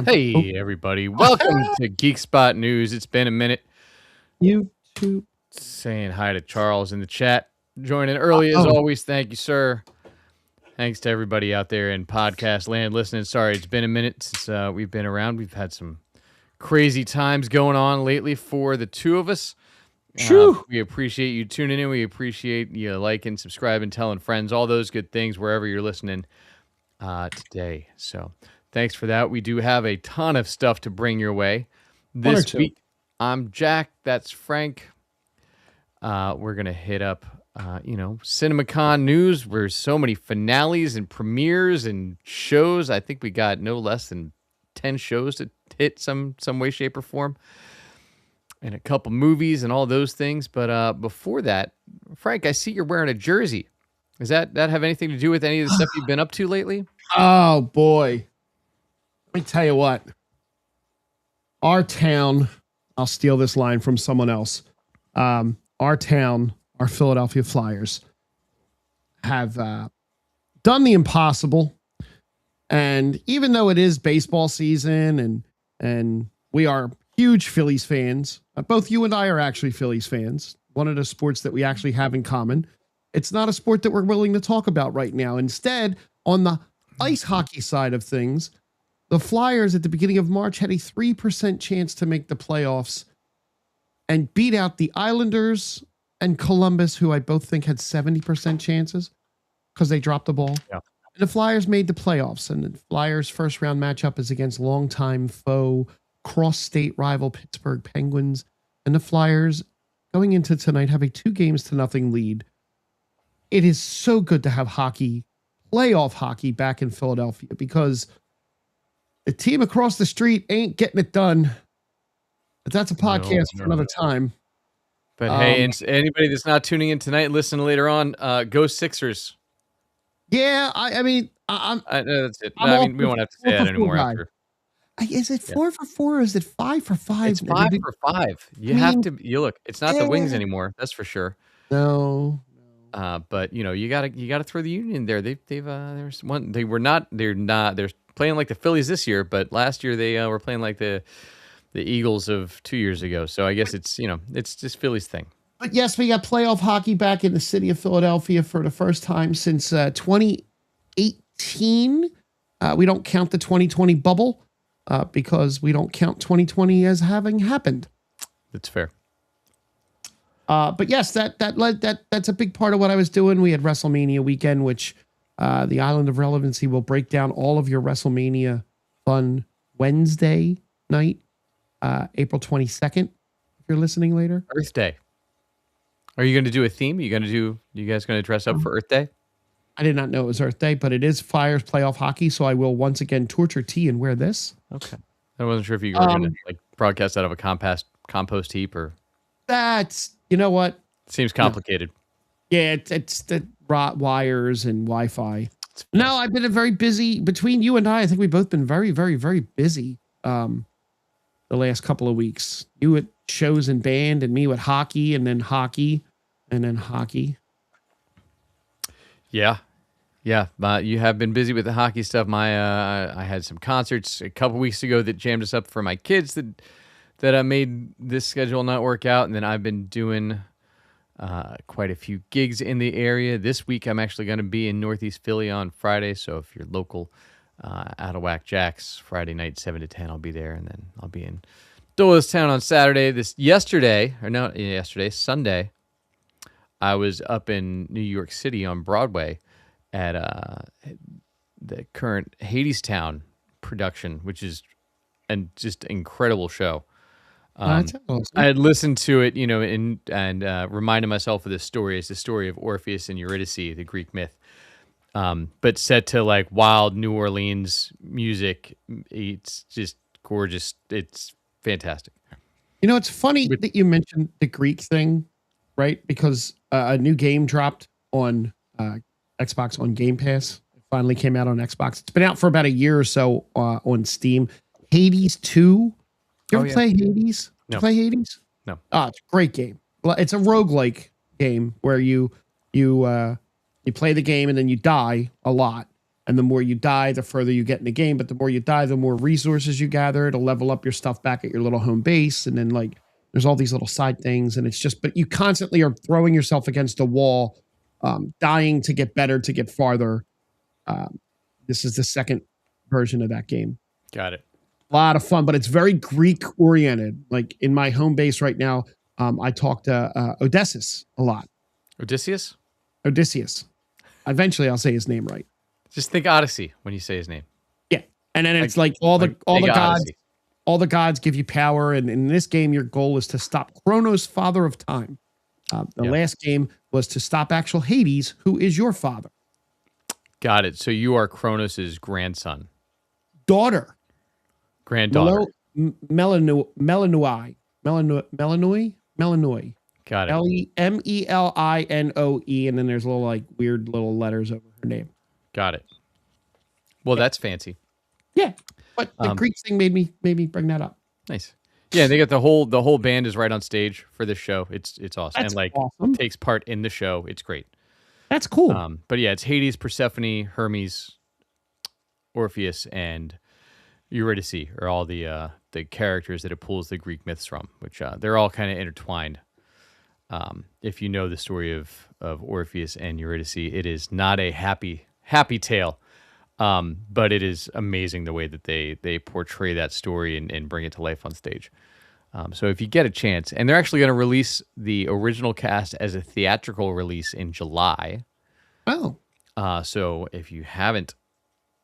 Hey, everybody. Welcome to Geek Spot News. It's been a minute. YouTube. Saying hi to Charles in the chat. Joining early as always. Thank you, sir. Thanks to everybody out there in podcast land listening. Sorry, it's been a minute since we've been around. We've had some crazy times going on lately for the two of us. We appreciate you tuning in. We appreciate you liking, subscribing, telling friends, all those good things wherever you're listening today. So thanks for that. We do have a ton of stuff to bring your way this week. I'm Jack. That's Frank. We're going to hit up, CinemaCon news. There's so many finales and premieres and shows. I think we got no less than 10 shows to hit some way, shape, or form. And a couple movies and all those things. But before that, Frank, I see you're wearing a jersey. Does that have anything to do with any of the stuff you've been up to lately? Oh, boy. Let me tell you what. Our town, I'll steal this line from someone else. Our town, our Philadelphia Flyers, have done the impossible. And even though it is baseball season and we are huge Phillies fans, both you and I are actually Phillies fans, one of the sports that we actually have in common, it's not a sport that we're willing to talk about right now. Instead, on the ice hockey side of things, the Flyers at the beginning of March had a 3% chance to make the playoffs and beat out the Islanders and Columbus, who I both think had 70% chances because they dropped the ball. Yeah. And the Flyers made the playoffs, and the Flyers' first round matchup is against longtime foe, cross-state rival Pittsburgh Penguins. And the Flyers, going into tonight, have a 2-0 lead. It is so good to have hockey, playoff hockey, back in Philadelphia because the team across the street ain't getting it done. But that's a podcast for another time. But hey, anybody that's not tuning in tonight, listen later on. Go Sixers. Yeah, I mean, that's it. I mean, we won't have to say that anymore after. Is it 4 for 4 or is it 5 for 5? It's 5 for 5. You look. It's not the Wings anymore. That's for sure. No. But you gotta throw the Union there. There's one. They're playing like the Phillies this year, but last year they were playing like the Eagles of 2 years ago. So I guess it's just Phillies thing. But yes, we got playoff hockey back in the city of Philadelphia for the first time since 2018. We don't count the 2020 bubble because we don't count 2020 as having happened. That's fair. But yes, that's a big part of what I was doing. We had WrestleMania weekend, which the Island of Relevancy will break down all of your WrestleMania fun Wednesday night, April 22nd. If you're listening later, Earth Day. Are you going to do a theme? You guys going to dress up for Earth Day? I did not know it was Earth Day, but it is Flyers playoff hockey, so I will once again torture T and wear this. Okay. I wasn't sure if you were going to broadcast out of a compost heap or. That's, you know what? Seems complicated. Yeah, it's the rot wires and Wi-Fi. No, I've been very busy. Between you and I think we've both been very, very, very busy the last couple of weeks. You at shows and band and me with hockey and then hockey and then hockey. Yeah. You have been busy with the hockey stuff. I had some concerts a couple weeks ago that jammed us up for my kids that I made this schedule not work out. And then I've been doing quite a few gigs in the area. This week, I'm actually going to be in Northeast Philly on Friday. So if you're local, Out of Whack Jack's Friday night, 7 to 10, I'll be there. And then I'll be in Doylestown on Saturday. Sunday, I was up in New York City on Broadway at the current Hadestown production, which is just incredible show. That's awesome. I had listened to it, and reminded myself of this story. It's the story of Orpheus and Eurydice, the Greek myth, but set to like wild New Orleans music. It's just gorgeous. It's fantastic. It's funny that you mentioned the Greek thing, right? Because a new game dropped on Xbox on Game Pass. It finally came out on Xbox. It's been out for about a year or so on Steam. Hades 2. You ever play Hades? No. Play Hades? No. It's a great game. Well, it's a roguelike game where you play the game and then you die a lot. And the more you die, the further you get in the game. But the more you die, the more resources you gather to level up your stuff back at your little home base. And then like there's all these little side things. And it's just, but you constantly are throwing yourself against a wall, dying to get better, to get farther. This is the second version of that game. Got it. A lot of fun, but it's very Greek oriented. Like in my home base right now, I talk to Odysseus a lot. Odysseus? Odysseus. Eventually I'll say his name right. Just think Odyssey when you say his name. Yeah. And then it's like all the gods, Odyssey. all the gods give you power. And in this game, your goal is to stop Kronos, father of time. The last game was to stop actual Hades, who is your father. Got it. So you are Kronos' grandson. Daughter. Granddaughter. Melanoi. Got it. Melinoe. And then there's little like weird little letters over her name. Got it. Well, that's fancy. Yeah. But the Greek thing made me bring that up. Nice. Yeah, they got the whole band is right on stage for this show. It's awesome. That's and like awesome. takes part in the show. It's great. That's cool. But yeah, it's Hades, Persephone, Hermes, Orpheus, and Eurydice are all the characters that it pulls the Greek myths from, which they're all kind of intertwined. If you know the story of Orpheus and Eurydice, it is not a happy tale, but it is amazing the way that they portray that story and bring it to life on stage. So if you get a chance, and they're actually going to release the original cast as a theatrical release in July. Oh. So if you haven't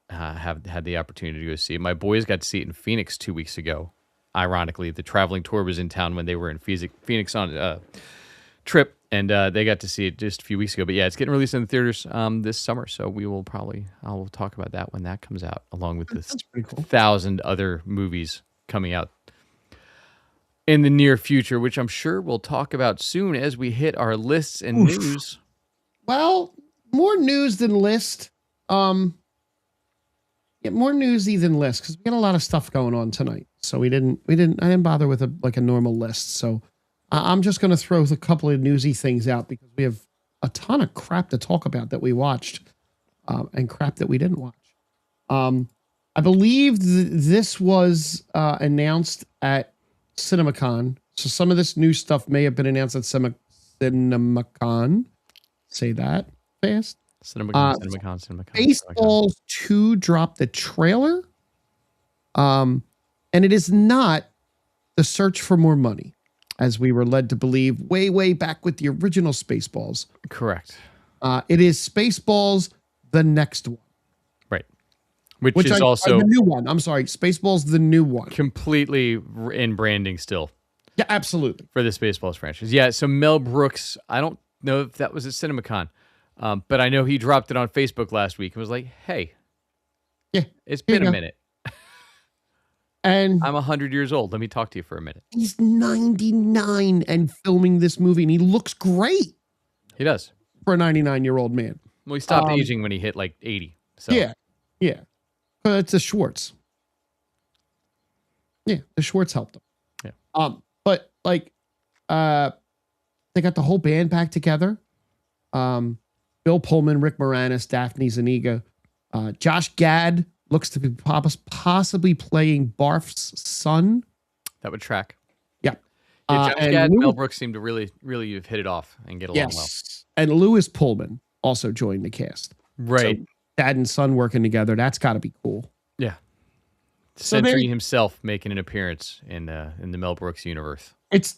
have had the opportunity to go see it, my boys got to see it in Phoenix 2 weeks ago. Ironically, the traveling tour was in town when they were in Phoenix on a trip, and they got to see it just a few weeks ago. But yeah, it's getting released in the theaters this summer, so I will talk about that when that comes out, along with the 1,000 other movies coming out in the near future, which I'm sure we'll talk about soon as we hit our lists and news. Well, more news than list. More newsy than list because we got a lot of stuff going on tonight. So I didn't bother with a normal list. So I'm just going to throw a couple of newsy things out because we have a ton of crap to talk about that we watched and crap that we didn't watch. I believe this was announced at CinemaCon. So some of this new stuff may have been announced at CinemaCon. Say that fast. CinemaCon. Baseballs 2 dropped the trailer. And it is not The Search for More Money, as we were led to believe way back with the original Spaceballs. Correct. It is Spaceballs, the next one. Right. Which is also the new one. I'm sorry. Spaceballs, the new one. Completely in branding still. Yeah, absolutely. For the Spaceballs franchise. Yeah, so Mel Brooks, I don't know if that was at CinemaCon, but I know he dropped it on Facebook last week and was like, hey, it's been a minute. And I'm 100 years old. Let me talk to you for a minute. He's 99 and filming this movie, and he looks great. He does. For a 99-year-old man. Well, he stopped aging when he hit like 80. So. Yeah. It's a Schwartz. Yeah, the Schwartz helped him. Yeah. But like, they got the whole band back together. Bill Pullman, Rick Moranis, Daphne Zuniga, Josh Gad looks to be possibly playing Barf's son. That would track. Yeah. Josh Gad and Mel Brooks seem to really have hit it off and get along well. And Lewis Pullman also joined the cast. Right. So dad and son working together. That's got to be cool. Yeah. Sentry himself making an appearance in the Mel Brooks universe. It's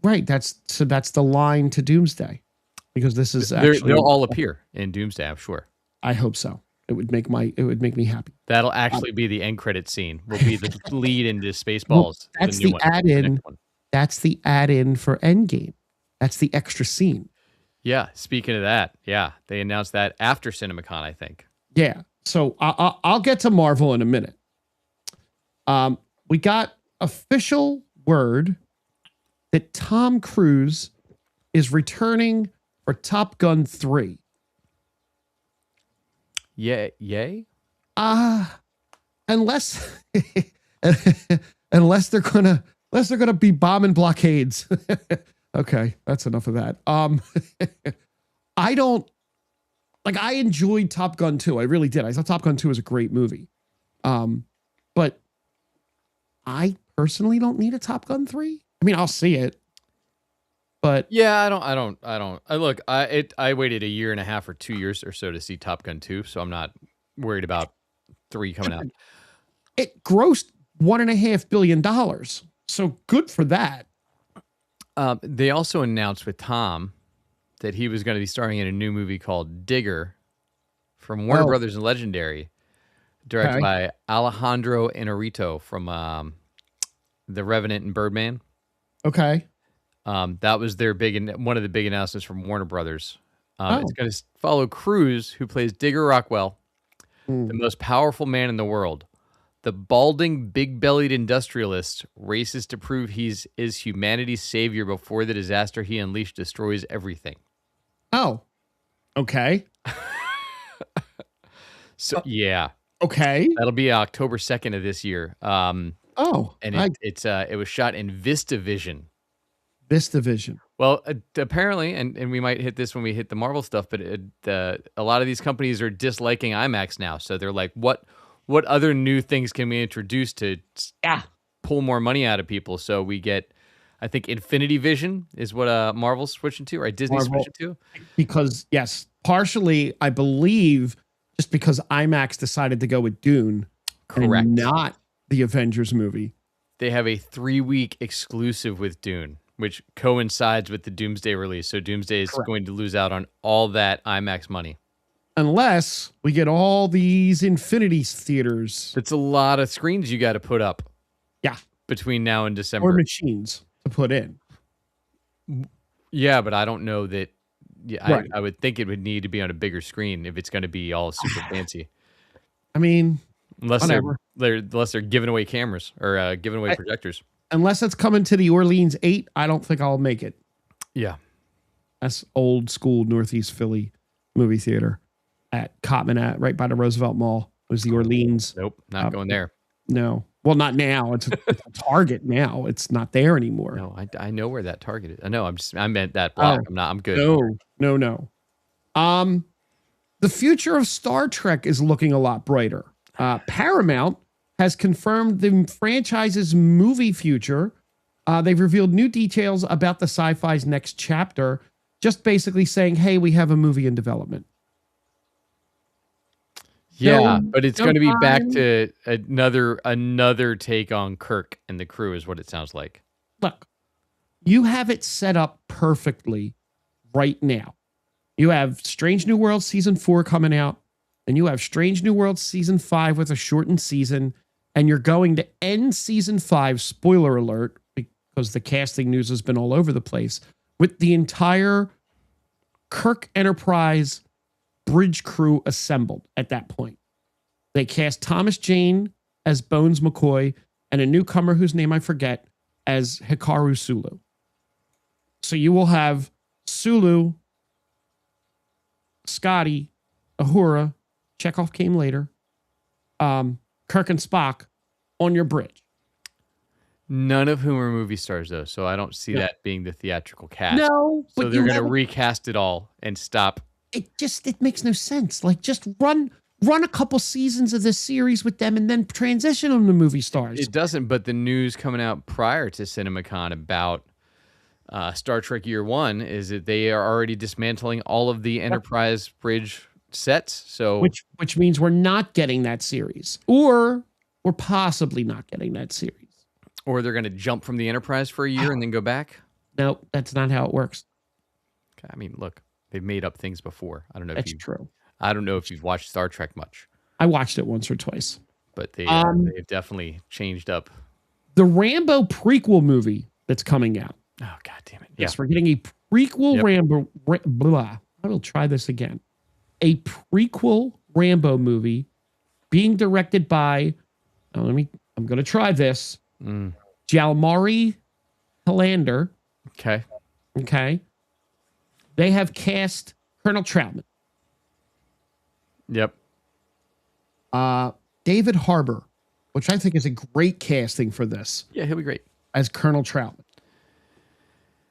right. That's the line to Doomsday, because this is they'll all appear in Doomsday. I'm sure. I hope so. It would make me happy. That'll actually be the end credit scene. Will be the lead into Spaceballs. Well, that's the add-in. That's the add-in for Endgame. That's the extra scene. Yeah. Speaking of that, they announced that after CinemaCon, I think. Yeah. So I'll get to Marvel in a minute. We got official word that Tom Cruise is returning for Top Gun 3. Yeah, yay? Unless they're gonna be bombing blockades. Okay, that's enough of that. I don't Like I enjoyed Top Gun 2. I really did. I thought Top Gun 2 was a great movie. But I personally don't need a Top Gun 3. I mean, I'll see it. But yeah, I waited a year and a half or 2 years or so to see Top Gun 2, so I'm not worried about 3 coming out. It grossed $1.5 billion. So good for that. They also announced with Tom that he was going to be starring in a new movie called Digger from Warner Brothers and Legendary, directed by Alejandro Inarritu from The Revenant and Birdman. Okay. That was their one of the big announcements from Warner Brothers. It's going to follow Cruise, who plays Digger Rockwell, the most powerful man in the world. The balding, big-bellied industrialist races to prove is humanity's savior before the disaster he unleashed destroys everything. Oh, okay. So yeah, okay. That'll be October 2nd of this year. And it was shot in VistaVision. VistaVision. Well, apparently, and we might hit this when we hit the Marvel stuff, but a lot of these companies are disliking IMAX now. So they're like, what other new things can we introduce to pull more money out of people? So we get, I think, Infinity Vision is what Marvel's switching to, or Disney's switching to. Because, yes, partially, I believe, just because IMAX decided to go with Dune. Correct. And not the Avengers movie. They have a 3-week exclusive with Dune, which coincides with the Doomsday release. So Doomsday is going to lose out on all that IMAX money. Unless we get all these Infinity theaters. It's a lot of screens you got to put up. Yeah. Between now and December. Or machines to put in. Yeah, but I don't know that. Yeah, Right. I would think it would need to be on a bigger screen if it's going to be all super fancy. I mean, unless they're giving away cameras or giving away projectors. Unless it's coming to the Orleans 8, I don't think I'll make it. Yeah. That's old school Northeast Philly movie theater at Cotman right by the Roosevelt Mall. It was the Orleans. Nope, not going there. No. Well, not now. It's a Target now. It's not there anymore. No, I know where that Target is. I know. I meant that block. I'm good. No. The future of Star Trek is looking a lot brighter. Paramount has confirmed the franchise's movie future. They've revealed new details about the sci-fi's next chapter, just basically saying, hey, we have a movie in development. Yeah, but it's going to be back to another take on Kirk and the crew is what it sounds like. Look, you have it set up perfectly right now. You have Strange New Worlds Season 4 coming out, and you have Strange New Worlds Season 5 with a shortened season, and you're going to end Season 5, spoiler alert, because the casting news has been all over the place, with the entire Kirk Enterprise bridge crew assembled at that point. They cast Thomas Jane as Bones McCoy and a newcomer whose name I forget as Hikaru Sulu. So you will have Sulu, Scotty, Uhura, Chekhov came later, Kirk and Spock on your bridge. None of whom are movie stars, though, so I don't see that being the theatrical cast. No, so they're going to recast it all and stop. It makes no sense. Like, just run a couple seasons of this series with them and then transition them to movie stars. It doesn't, but the news coming out prior to CinemaCon about Star Trek Year One is that they are already dismantling all of the Enterprise bridge sets. So which means we're not getting that series, or we're possibly not getting that series. Or they're going to jump from the Enterprise for a year and then go back? No, that's not how it works. Okay, I mean, look, they've made up things before. I don't know. That's true. I don't know if you've watched Star Trek much. I watched it once or twice. But they've definitely changed up. The Rambo prequel movie that's coming out. Oh, God damn it. Yes, we're getting a prequel Rambo. I will try this again. A prequel Rambo movie being directed by, I'm going to try this. Jalmari Helander. Okay. They have cast Colonel Troutman. Yep. David Harbour, which I think is a great casting for this. Yeah, he'll be great as Colonel Troutman.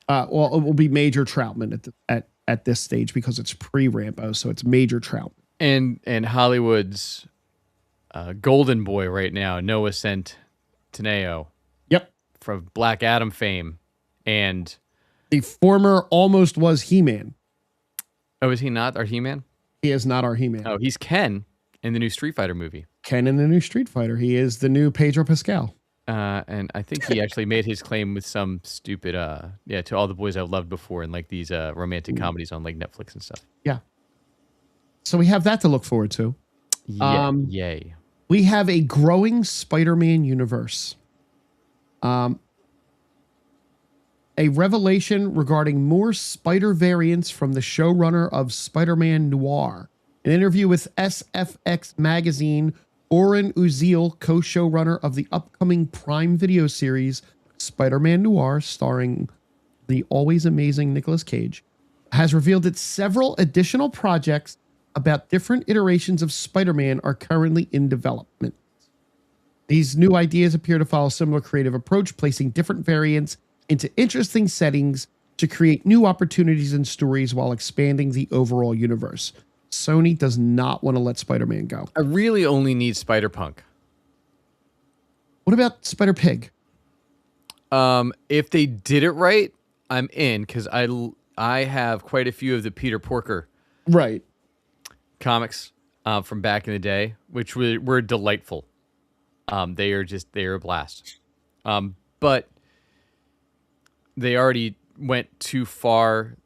Well, it will be Major Troutman at this stage because it's pre-Rambo, so it's Major Trout. And Hollywood's golden boy right now, Noah Centineo. Yep. From Black Adam fame. And the former almost was He-Man. Oh, is he not our He-Man? He is not our He-Man. Oh, he's Ken in the new Street Fighter movie. Ken in the new Street Fighter. He is the new Pedro Pascal. And I think he actually made his claim with some stupid, to all the boys I've loved before in like these romantic comedies on like Netflix and stuff. Yeah. So we have that to look forward to. Yeah, yay. We have a growing Spider-Man universe. A revelation regarding more Spider variants from the showrunner of Spider-Man Noir. An interview with SFX magazine, Oren Uziel, co-showrunner of the upcoming Prime Video series Spider-Man Noir, starring the always amazing Nicolas Cage, has revealed that several additional projects about different iterations of Spider-Man are currently in development. These new ideas appear to follow a similar creative approach, placing different variants into interesting settings to create new opportunities and stories while expanding the overall universe. Sony does not want to let Spider-Man go. I really only need Spider-Punk. What about Spider-Pig? If they did it right, I'm in, because I have quite a few of the Peter Porker comics from back in the day, which were delightful. They are a blast. But they already went too far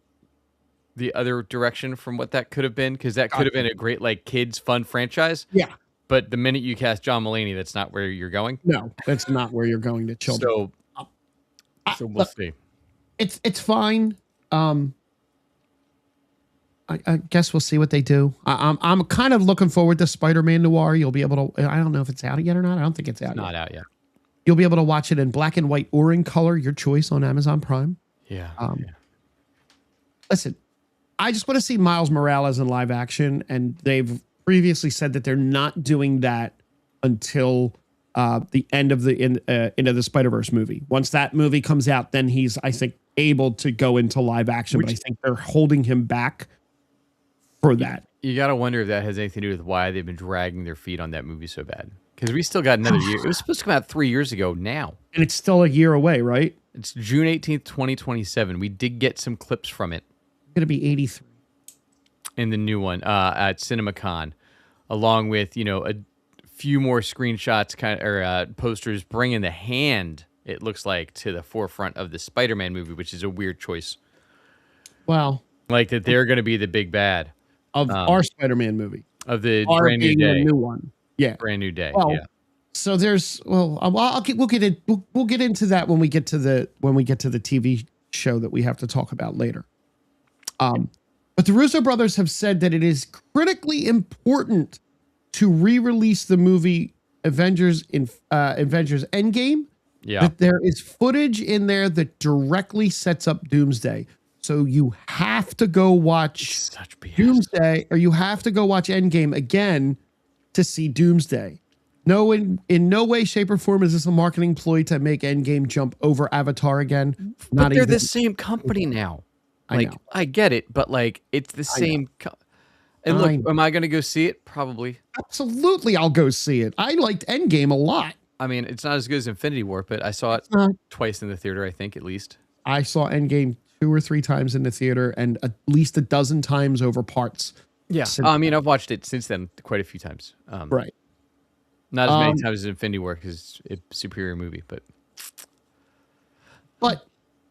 the other direction from what that could have been, because that could have been a great like kids fun franchise. Yeah. But the minute you cast John Mulaney, that's not where you're going. No, that's not where you're going to children. So we'll see. It's fine. I guess we'll see what they do. I'm kind of looking forward to Spider-Man Noir. You'll be able to. I don't know if it's out yet or not. I don't think it's out. It's not out yet. You'll be able to watch it in black and white or in color, your choice, on Amazon Prime. Yeah. Listen, I just want to see Miles Morales in live action, and they've previously said that they're not doing that until the end of the Spider-Verse movie. Once that movie comes out, then he's, I think, able to go into live action. But I think they're holding him back for that. You got to wonder if that has anything to do with why they've been dragging their feet on that movie so bad. Because we still got another year. It was supposed to come out 3 years ago now. And it's still a year away, right? It's June 18th, 2027. We did get some clips from it. It's going to be 83. In the new one at CinemaCon, along with, a few more screenshots posters bringing the hand, it looks like, to the forefront of the Spider-Man movie, which is a weird choice. Well. Like that they're going to be the big bad. Of our Spider-Man movie. Of the brand new day. The new one. Yeah. Brand new day. Well, yeah. So we'll get into that when we get to the TV show that we have to talk about later. But the Russo brothers have said that it is critically important to re-release the movie Avengers Endgame. Yeah. That there is footage in there that directly sets up Doomsday. So you have to go watch Doomsday, or you have to go watch Endgame again to see Doomsday. No, in no way, shape, or form is this a marketing ploy to make Endgame jump over Avatar again. But they're the same company now. Like, I get it, but like it's the same. And look, am I going to go see it? Probably. Absolutely, I'll go see it. I liked Endgame a lot. I mean, it's not as good as Infinity War, but I saw it twice in the theater, I think, at least. I saw Endgame 2 or 3 times in the theater, and at least a dozen times over parts. Yeah, I mean, I've watched it since then quite a few times. Right. Not as many times as Infinity War, because it's a superior movie, but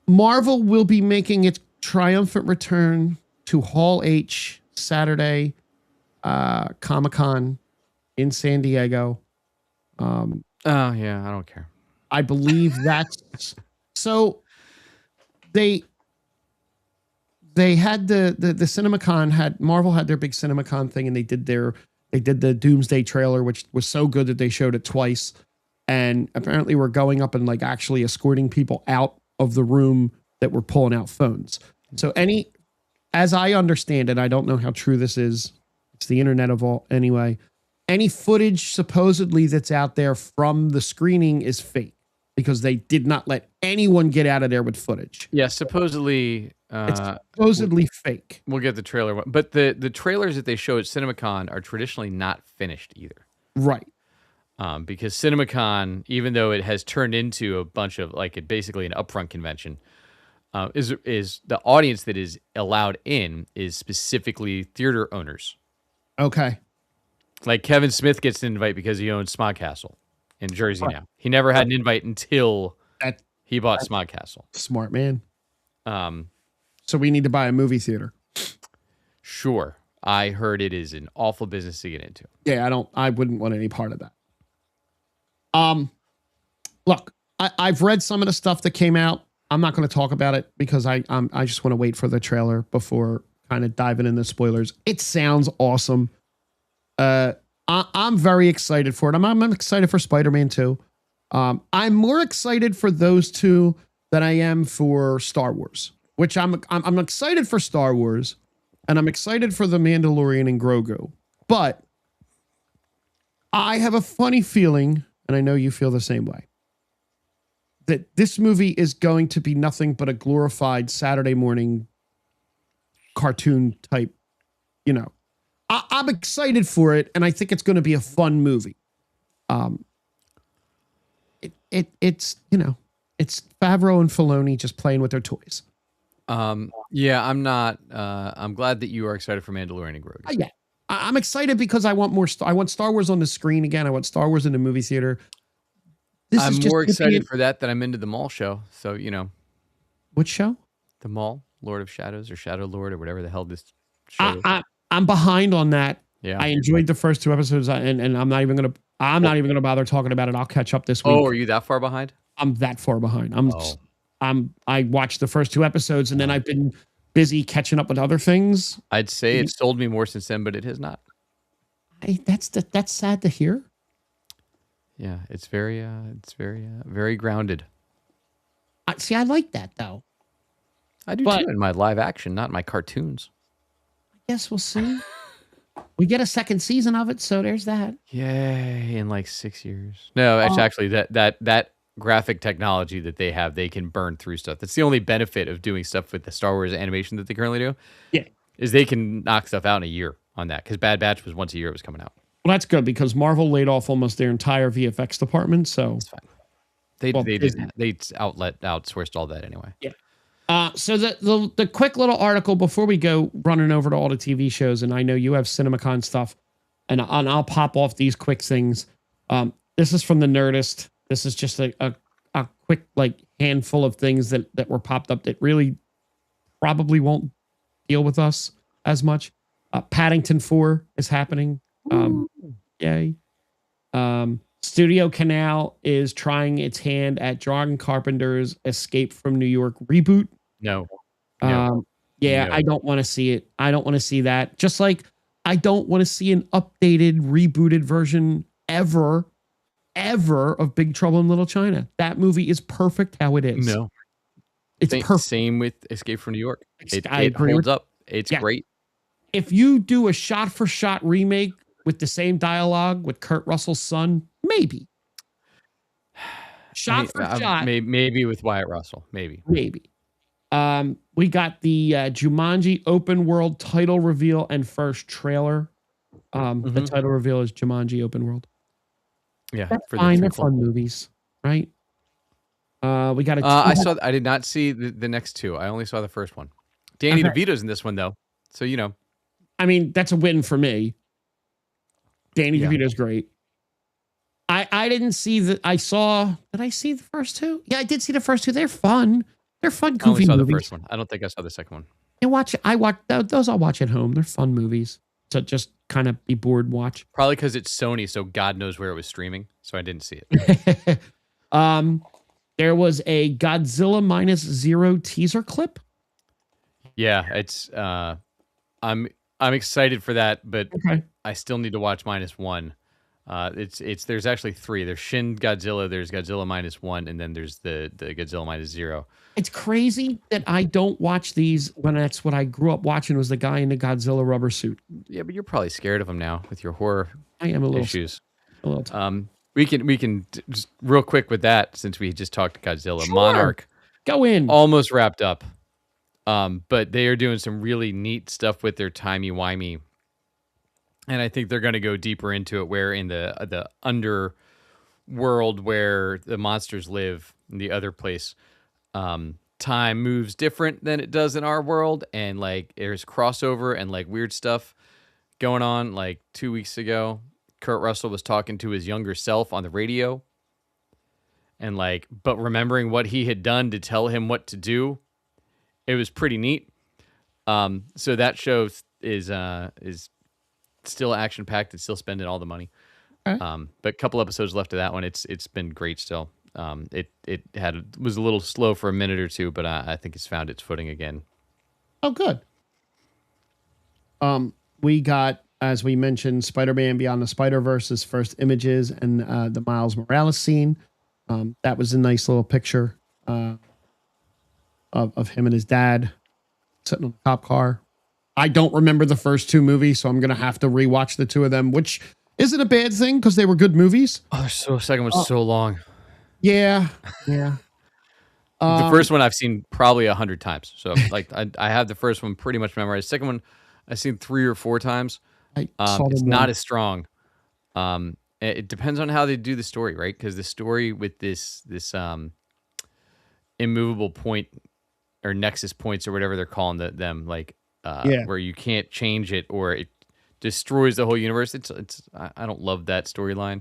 Marvel will be making its triumphant return to Hall H Saturday, Comic-Con in San Diego. Oh yeah, I don't care. I believe that's so. They had the CinemaCon Marvel had their big CinemaCon thing, and they did the Doomsday trailer, which was so good that they showed it twice. And apparently we're going up and like actually escorting people out of the room that were pulling out phones. So as I understand it, I don't know how true this is. It's the internet of all anyway. Any footage supposedly that's out there from the screening is fake. because they did not let anyone get out of there with footage. Yeah, supposedly It's supposedly fake. We'll get the trailer, but the trailers that they show at CinemaCon are traditionally not finished either. Right. Because CinemaCon, even though it has turned into a bunch of basically an upfront convention, is the audience that is allowed in is specifically theater owners. Okay. Like Kevin Smith gets an invite because he owns Smog Castle in Jersey now. He never had an invite until he bought Smog Castle. Smart man. So we need to buy a movie theater. Sure. I heard it is an awful business to get into. Yeah, I wouldn't want any part of that. Look, I've read some of the stuff that came out. I'm not going to talk about it because I just want to wait for the trailer before kind of diving into spoilers. It sounds awesome. I'm very excited for it. I'm excited for Spider-Man 2. I'm more excited for those two than I am for Star Wars, which I'm excited for Star Wars and I'm excited for The Mandalorian and Grogu. But I have a funny feeling, and I know you feel the same way, that this movie is going to be nothing but a glorified Saturday morning cartoon type, I'm excited for it, and I think it's going to be a fun movie. It's Favreau and Filoni just playing with their toys. Yeah, I'm not. I'm glad that you are excited for Mandalorian and Grogu. Yeah, I'm excited because I want more. I want Star Wars on the screen again. I want Star Wars in the movie theater. I'm more excited for that than I'm into the Mall show. So which show? The Mall, Lord of Shadows or Shadow Lord or whatever the hell this show is. I'm behind on that. Yeah, I enjoyed the first 2 episodes, and I'm not even gonna bother talking about it. I'll catch up this week. Oh, are you that far behind? I'm that far behind. I watched the first 2 episodes, and then I've been busy catching up with other things. I'd say it's sold me more since then, but it has not. That's sad to hear. Yeah, it's very grounded. I like that though. I do too in my live action, not my cartoons. I guess we'll see. We get a second season of it, so there's that. Yay! In like 6 years. No, actually, that graphic technology that they have, they can burn through stuff. That's the only benefit of doing stuff with the Star Wars animation that they currently do. Yeah, is they can knock stuff out in a year on that, because Bad Batch was once a year it was coming out. Well, that's good because Marvel laid off almost their entire VFX department, so it's fine. They outsourced all that anyway. Yeah. So the quick little article before we go running over to all the TV shows, and I know you have CinemaCon stuff, and I'll pop off these quick things. This is from the Nerdist. This is just a quick handful of things that were popped up that really probably won't deal with us as much. Paddington 4 is happening. Yay. Studio Canal is trying its hand at John Carpenter's Escape from New York reboot. No. No. I don't want to see it. I don't want to see that. Just like I don't want to see an updated, rebooted version ever of Big Trouble in Little China. That movie is perfect how it is. No. It's perfect. Same with Escape from New York. It agree holds up. It's great. If you do a shot-for-shot remake with the same dialogue with Kurt Russell's son, maybe. Shot for shot. Maybe with Wyatt Russell. Maybe. We got the Jumanji open world title reveal and first trailer. The title reveal is Jumanji open world. Yeah, that's fine. They're fun movies, right? We got I did not see the next two. I only saw the first one. Danny DeVito's in this one though, so I mean, that's a win for me. Danny DeVito's great. I didn't see did I see the first two? Yeah, I did see the first two. They're fun. They're fun, goofy movies. I only saw movies. the first one. I don't think I saw the second one. I watch those. I'll watch at home. They're fun movies. So just kind of be bored and watch. Probably because it's Sony, so God knows where it was streaming. So I didn't see it. There was a Godzilla -0 teaser clip. Yeah, it's I'm excited for that, but okay. I still need to watch -1. There's actually 3. There's Shin Godzilla, there's Godzilla -1, and then there's the Godzilla -0. It's crazy that I don't watch these when that's what I grew up watching was the guy in the Godzilla rubber suit. Yeah, but you're probably scared of him now with your horror I am a little issues. A little We can just real quick with that, since we just talked Godzilla. Sure. Monarch Go in. almost wrapped up. But they are doing some really neat stuff with their timey-wimey. And I think they're going to go deeper into it, where in the underworld where the monsters live, in the other place, time moves different than it does in our world, and like there's crossover and like weird stuff going on. Like 2 weeks ago, Kurt Russell was talking to his younger self on the radio, and like, but remembering what he had done to tell him what to do. It was pretty neat. So that show is still action packed. It's still spending all the money. Okay. But a couple episodes left of that one. It's been great still. It was a little slow for a minute or two, but I think it's found its footing again. Oh, good. We got, as we mentioned, Spider-Man Beyond the Spider-Verse's first images and the Miles Morales scene. That was a nice little picture of him and his dad sitting on the cop car. I don't remember the first two movies, so I'm going to have to rewatch the two of them, which isn't a bad thing because they were good movies. Oh, second one's so long. Yeah. The first one I've seen probably 100 times. So like I have the first one pretty much memorized. Second one I've seen 3 or 4 times. It's not as strong. It depends on how they do the story, right? Because the story with this immovable point or nexus points or whatever they're calling them, like where you can't change it or it destroys the whole universe. I don't love that storyline.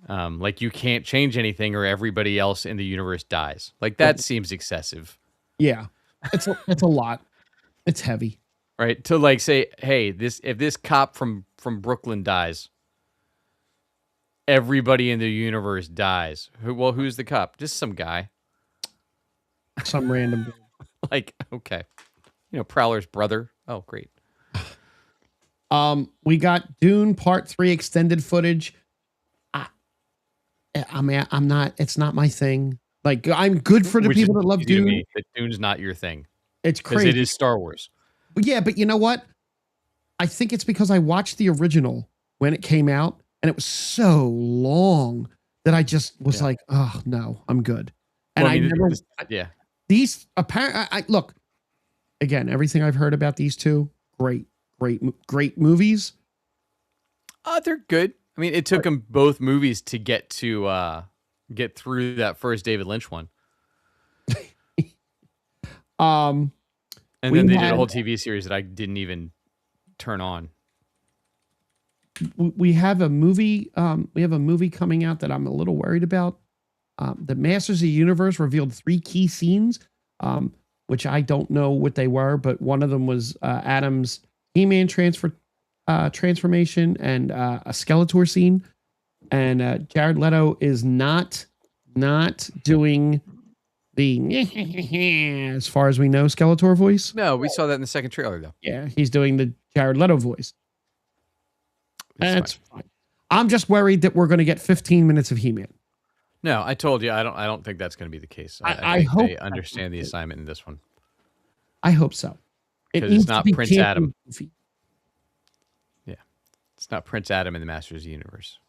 Like you can't change anything or everybody else in the universe dies. Like that seems excessive. Yeah, it's a lot. It's heavy, right? To like say, hey, if this cop from Brooklyn dies, everybody in the universe dies. Who's the cop? Just some guy. Some random. Like, okay. Prowler's brother. Oh, great. We got Dune Part 3 extended footage. I mean, it's not my thing. Like, I'm good for the people that love Dune. But Dune's not your thing. It's crazy. It is Star Wars. Yeah, but you know what? I think it's because I watched the original when it came out, and it was so long that I just was like, oh, no, I'm good. And these apparently, look, again, everything I've heard about these two, great movies. They're good. I mean, it took them both movies to get through that first David Lynch one. And then they did a whole TV series that I didn't even turn on. We have a movie. We have a movie coming out that I'm a little worried about. The Masters of the Universe revealed 3 key scenes, which I don't know what they were, but one of them was Adam's He-Man transformation and a Skeletor scene. And Jared Leto is not doing the as far as we know Skeletor voice. No, we saw that in the second trailer though. Yeah, he's doing the Jared Leto voice. That's fine. I'm just worried that we're going to get 15 minutes of He-Man. No, I told you I don't think that's going to be the case. I think hope they understand the assignment in this one. I hope so. Because it's not Prince Adam. Yeah, it's not Prince Adam in the Masters of the Universe.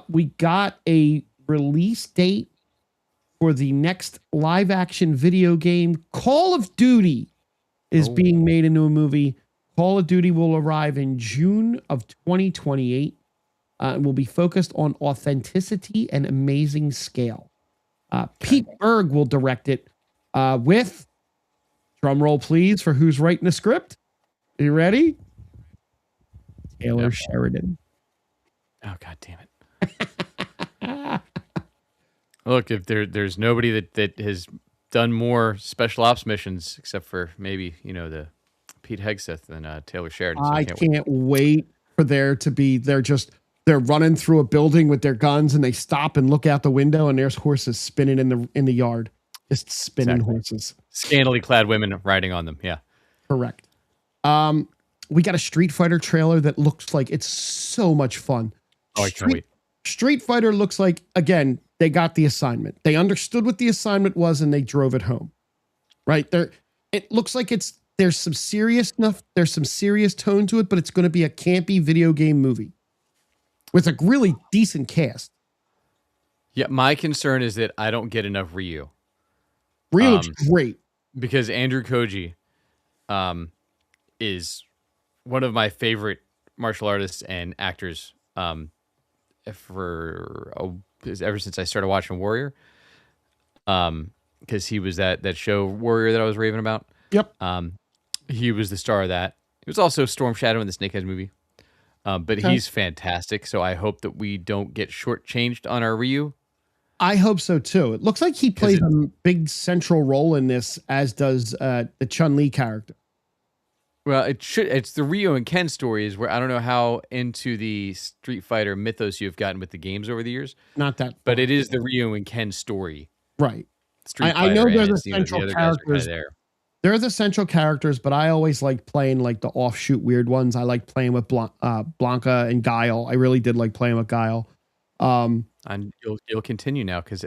We got a release date for the next live-action video game. Call of Duty is being made into a movie. Call of Duty will arrive in June of 2028. And will be focused on authenticity and amazing scale. Pete Berg will direct it with, drum roll please, for who's writing the script. Are you ready? Taylor Sheridan. Oh, God damn it. Look, if there's nobody that has done more special ops missions, except for maybe, the Pete Hegseth and Taylor Sheridan. So I can't wait for there to be, they're running through a building with their guns and they stop and look out the window and there's horses spinning in the yard. Just spinning horses. Scantily clad women riding on them. Yeah. Correct. We got a Street Fighter trailer that looks like it's so much fun. Oh, I can't wait. Street Fighter looks like, again, they got the assignment. They understood what the assignment was and they drove it home. Right? It looks like there's some serious tone to it, but it's going to be a campy video game movie with a really decent cast. Yeah, my concern is that I don't get enough Ryu. Ryu looks great. Because Andrew Koji is one of my favorite martial artists and actors ever since I started watching Warrior. Because he was that show Warrior that I was raving about. Yep. He was the star of that. He was also Storm Shadow in the Snake Eyes movie. But he's fantastic, so I hope that we don't get shortchanged on our Ryu. I hope so too. It looks like he plays a big central role in this, as does the Chun-Li character. Well, it's the Ryu and Ken stories where I don't know how into the Street Fighter mythos you've gotten with the games over the years. Not that, but it is the Ryu and Ken story. Right. Street I know Fighter, they're and the central the characters. They're the central characters, but I always like playing like the offshoot weird ones. I like playing with Blanca and Guile. I really did like playing with Guile. And you'll continue now because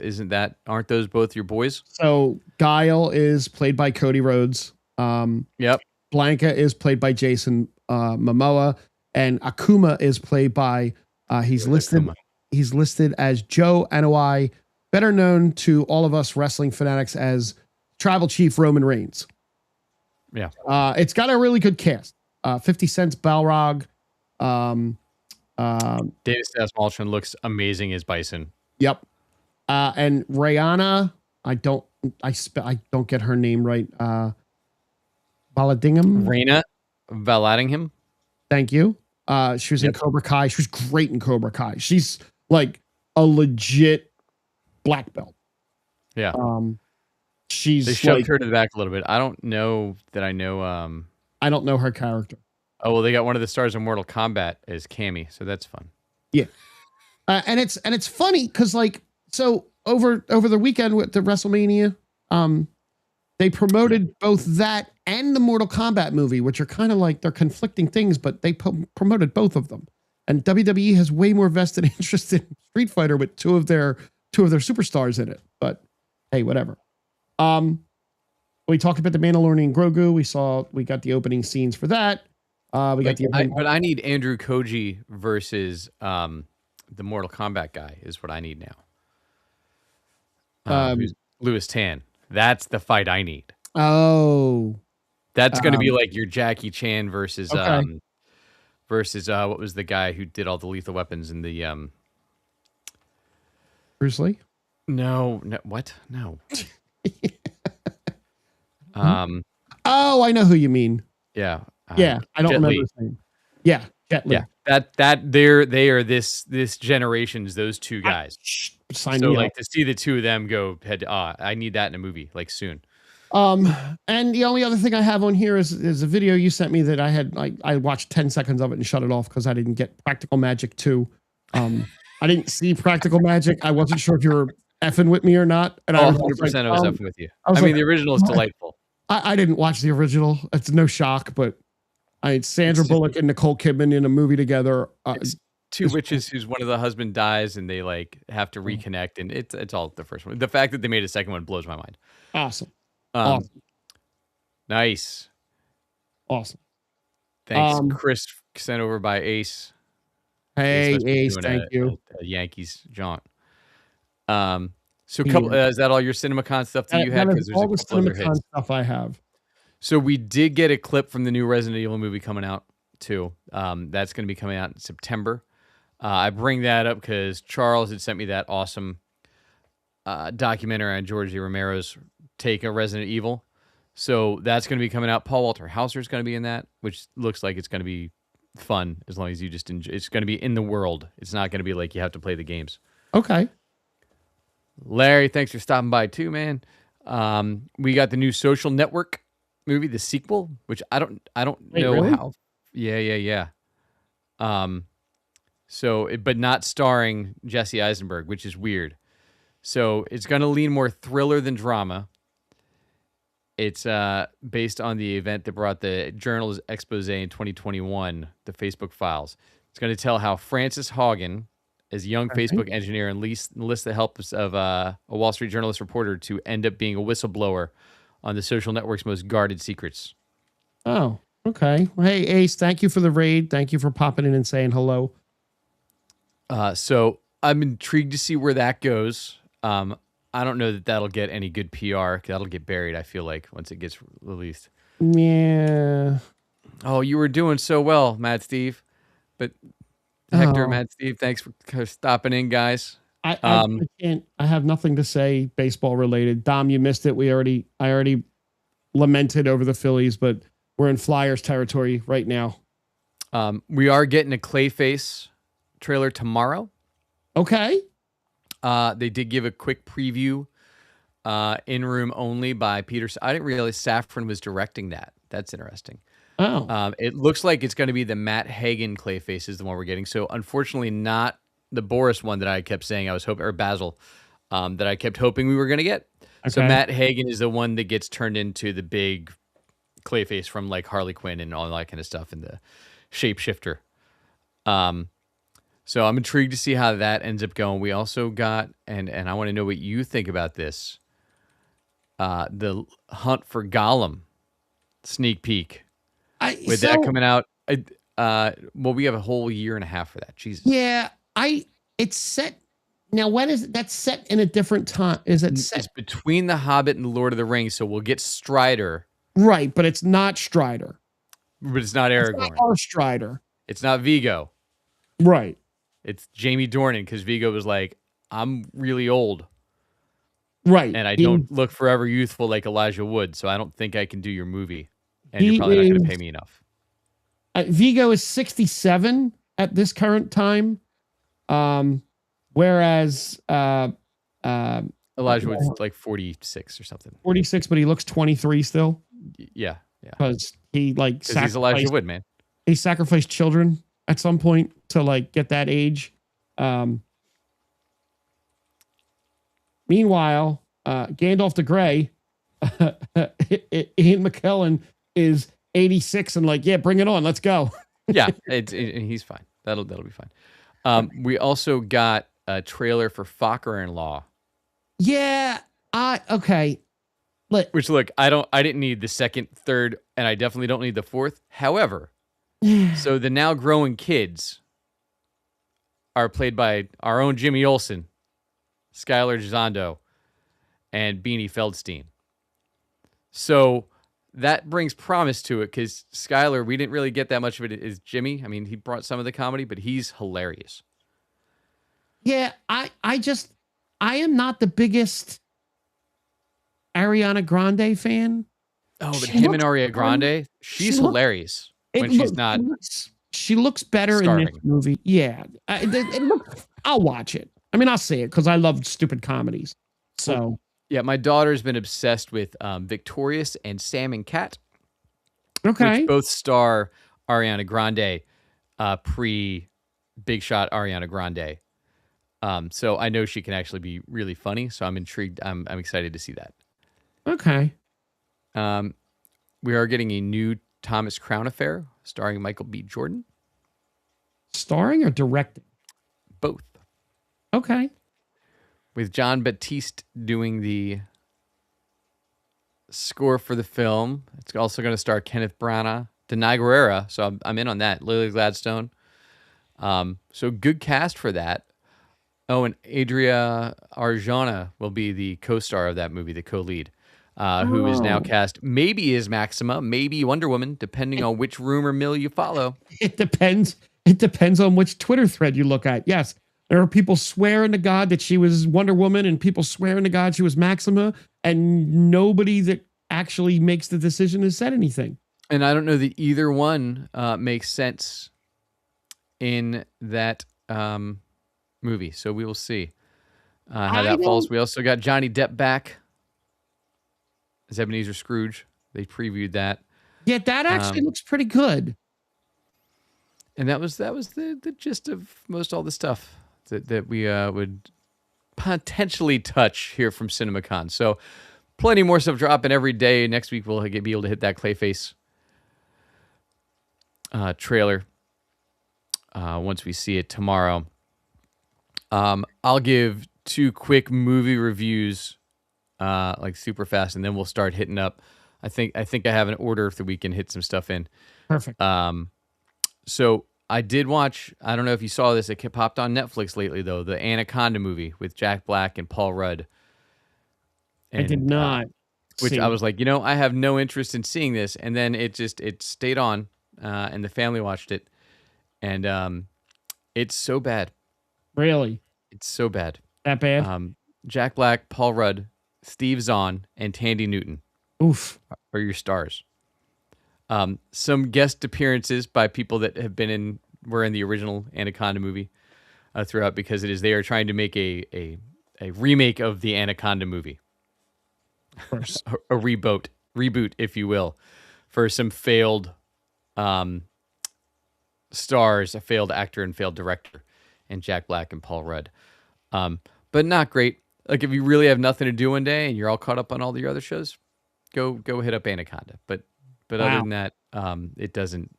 aren't those both your boys? So Guile is played by Cody Rhodes. Yep. Blanca is played by Jason Momoa, and Akuma is played by he's listed as Joe Anoa'i, better known to all of us wrestling fanatics as Tribal Chief Roman Reigns. Yeah. It's got a really good cast. 50 Cent's Balrog. David Malchin looks amazing as Bison. Yep. And Rihanna, I don't get her name right. Raina Valatingham. Thank you. She was in Cobra Kai. She was great in Cobra Kai. She's like a legit black belt. Yeah. She's they shoved her to the back a little bit. I don't know that I know. I don't know her character. Oh well, they got one of the stars of Mortal Kombat as Cammy, so that's fun. Yeah, and it's funny because like so over the weekend with the WrestleMania, they promoted both that and the Mortal Kombat movie, which are kind of like they're conflicting things, but they promoted both of them. And WWE has way more vested interest in Street Fighter with two of their superstars in it. But hey, whatever. We talked about the Mandalorian Grogu. We got the opening scenes for that. But I need Andrew Koji versus the Mortal Kombat guy is what I need now. Who's Louis Tan. That's the fight I need. Oh. That's going to be like your Jackie Chan versus what was the guy who did all the Lethal Weapons in the Bruce Lee? No, what? No. Oh, I know who you mean. Yeah. Yeah, I don't remember his name. Yeah, Jet Li. Yeah, they are this generation's those two guys. Sign me up. To see the two of them go head to I need that in a movie like soon. And the only other thing I have on here is a video you sent me that I watched 10 seconds of it and shut it off because I didn't get Practical Magic 2. I didn't see Practical Magic. I wasn't sure if you were effing with me or not. And 100% I was effing with you. I mean, the original is delightful. I didn't watch the original. It's no shock, but Sandra Bullock and Nicole Kidman in a movie together. It's two witches whose one of the husband dies and they like have to reconnect, and it's all the first one. The fact that they made a second one blows my mind. Awesome. Awesome. Nice. Awesome. Thanks, Chris, sent over by Ace. Hey, Ace, thank you. A Yankees jaunt. So is that all your CinemaCon stuff that you had? Because there's all the CinemaCon stuff I have. So we did get a clip from the new Resident Evil movie coming out too. That's going to be coming out in September. I bring that up because Charles had sent me that awesome documentary on George A. Romero's take on Resident Evil. So that's going to be coming out. Paul Walter Hauser is going to be in that, which looks like it's going to be fun as long as you just enjoy. It's going to be in the world. It's not going to be like you have to play the games. Okay. Larry, thanks for stopping by too, man. We got the new Social Network movie, the sequel, which I don't know really? how. Yeah. But not starring Jesse Eisenberg, which is weird. So it's going to lean more thriller than drama. It's based on the event that brought the journal's expose in 2021, the Facebook files. It's going to tell how Frances Haugen, as a young Facebook engineer, enlists the help of a Wall Street journalist reporter to end up being a whistleblower on the social network's most guarded secrets. Oh, okay. Well, hey, Ace, thank you for the raid. Thank you for popping in and saying hello. So I'm intrigued to see where that goes. I don't know that that'll get any good PR. That'll get buried, I feel like, once it gets released. Yeah. Oh, you were doing so well, Matt Steve. But Hector, Matt Steve, thanks for stopping in, guys. I can't. I have nothing to say baseball related. Dom, you missed it. I already lamented over the Phillies, but we're in Flyers territory right now. We are getting a Clayface trailer tomorrow. Okay. They did give a quick preview, in room only by Peter. I didn't realize Safran was directing that. That's interesting. Oh. It looks like it's going to be the Matt Hagen Clayface is the one we're getting. So unfortunately, not the Boris one that I kept saying I was hoping, or Basil, that I kept hoping we were going to get. Okay. So Matt Hagen is the one that gets turned into the big Clayface from like Harley Quinn and all that kind of stuff, and the shapeshifter. So I'm intrigued to see how that ends up going. We also got, and I want to know what you think about this, the Hunt for Gollum sneak peek. With that coming out, well, we have a whole year and a half for that. Jesus. Yeah, it's set. Now, when is it? That's set in a different time. Is it set? It's between The Hobbit and Lord of the Rings, so we'll get Strider. Right, but it's not Strider. But it's not Aragorn. It's not our Strider. It's not Viggo. Right. It's Jamie Dornan, because Viggo was like, I'm really old. Right. And I don't look forever youthful like Elijah Wood, so I don't think I can do your movie. And you're probably not going to pay me enough. Viggo is 67 at this current time. Whereas Elijah Wood's like 46 or something. 46, but he looks 23 still. Yeah. Because he's Elijah Wood, man. He sacrificed children at some point to like get that age. Meanwhile, Gandalf the Grey, Ian McKellen is 86 and like, yeah, bring it on. Let's go. Yeah, he's fine. That'll be fine. We also got a trailer for Focker-in-Law. Yeah. Okay. Which look, I didn't need the second, third, and I definitely don't need the fourth. However, so the now growing kids are played by our own Jimmy Olsen, Skylar Gisondo, and Beanie Feldstein. So that brings promise to it, because Skylar, we didn't really get that much of it as Jimmy. I mean, he brought some of the comedy, but he's hilarious. Yeah, I am not the biggest Ariana Grande fan. Oh, but him and Ariana Grande, she's hilarious when she's not. She looks better in this movie. Yeah, I'll watch it. I mean, I'll see it because I love stupid comedies. So yeah, my daughter's been obsessed with Victorious and Sam and Cat. Okay, which both star Ariana Grande, pre Big Shot Ariana Grande. So I know she can actually be really funny. So I'm intrigued. I'm excited to see that. Okay. We are getting a new Thomas Crown Affair starring Michael B. Jordan. Starring or directing? Both. Okay. With John Batiste doing the score for the film. It's also going to star Kenneth Branagh, Denai Guerrera. So I'm in on that. Lily Gladstone. So good cast for that. Oh, and Adria Arjona will be the co-star of that movie, the co-lead, who is now cast maybe as Maxima, maybe Wonder Woman, depending on which rumor mill you follow. It depends. It depends on which Twitter thread you look at. Yes, there are people swearing to God that she was Wonder Woman, and people swearing to God she was Maxima, and nobody that actually makes the decision has said anything. And I don't know that either one makes sense in that movie. So we will see how that falls. We also got Johnny Depp back as Ebenezer Scrooge. They previewed that. Yeah, that actually looks pretty good. And that was the gist of most all the stuff that we would potentially touch here from CinemaCon. So plenty more stuff dropping every day. Next week we'll be able to hit that Clayface trailer once we see it tomorrow. I'll give 2 quick movie reviews, like super fast, and then we'll start hitting up. I think I have an order so we can hit some stuff in. Perfect. So I did watch, I don't know if you saw this, it popped on Netflix lately, though, the Anaconda movie with Jack Black and Paul Rudd. I did And not which see I it. was like, you know, I have no interest in seeing this. And then it stayed on, and the family watched it. And it's so bad. Really? It's so bad. That bad? Jack Black, Paul Rudd, Steve Zahn, and Tandy Newton Oof. are your stars. Some guest appearances by people that were in the original Anaconda movie throughout, because they are trying to make a remake of the Anaconda movie, Of course. a reboot, if you will, for some failed stars, a failed actor and failed director, and Jack Black and Paul Rudd. But not great. Like, if you really have nothing to do one day and you're all caught up on all your other shows, go hit up Anaconda. But Wow. other than that, it doesn't.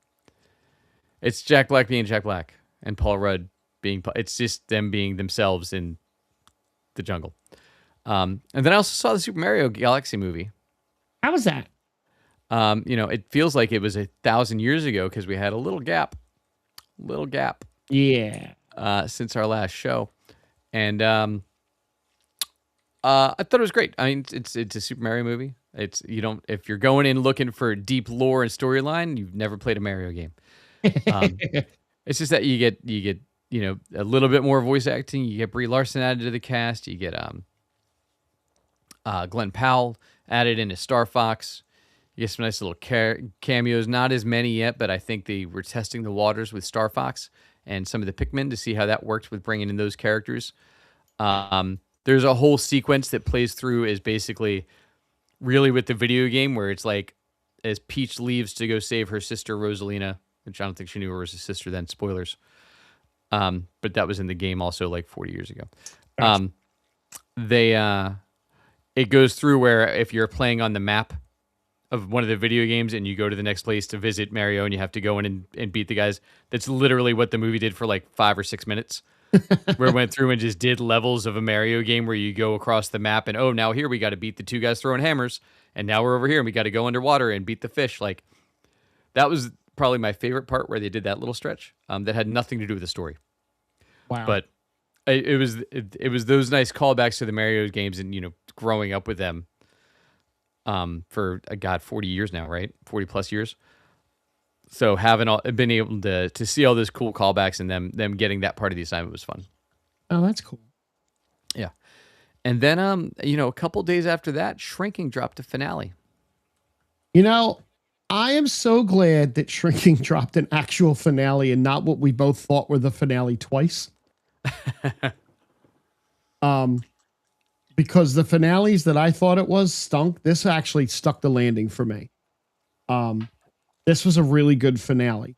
It's Jack Black being Jack Black and Paul Rudd being. It's just them being themselves in the jungle. And then I also saw the Super Mario Galaxy movie. How was that? It feels like it was 1,000 years ago because we had a little gap Yeah. since our last show, and I thought it was great. I mean, it's a Super Mario movie. If you're going in looking for deep lore and storyline, you've never played a Mario game. It's just that you get a little bit more voice acting. You get Brie Larson added to the cast. You get Glenn Powell added in as Star Fox. You get some nice little cameos. Not as many yet, but I think they were testing the waters with Star Fox and some of the Pikmin to see how that worked with bringing in those characters. There's a whole sequence that plays through is basically really with the video game, where it's like as Peach leaves to go save her sister Rosalina, which I don't think she knew her was a sister then. Spoilers. But that was in the game also like 40 years ago. It goes through where if you're playing on the map of one of the video games and you go to the next place to visit Mario and you have to go in and beat the guys, that's literally what the movie did for like 5 or 6 minutes. Where it went through and just did levels of a Mario game where you go across the map and, oh, now here we got to beat the 2 guys throwing hammers, and now we're over here and we got to go underwater and beat the fish. Like, that was probably my favorite part, where they did that little stretch that had nothing to do with the story. Wow. But it was those nice callbacks to the Mario games and growing up with them for 40 years now, right? 40 plus years. So been able to see all those cool callbacks and them getting that part of the assignment was fun. Oh, that's cool. Yeah. And then a couple days after that, Shrinking dropped a finale. I am so glad that Shrinking dropped an actual finale and not what we both thought were the finale twice. Because the finales that I thought it was stunk. This actually stuck the landing for me. This was a really good finale,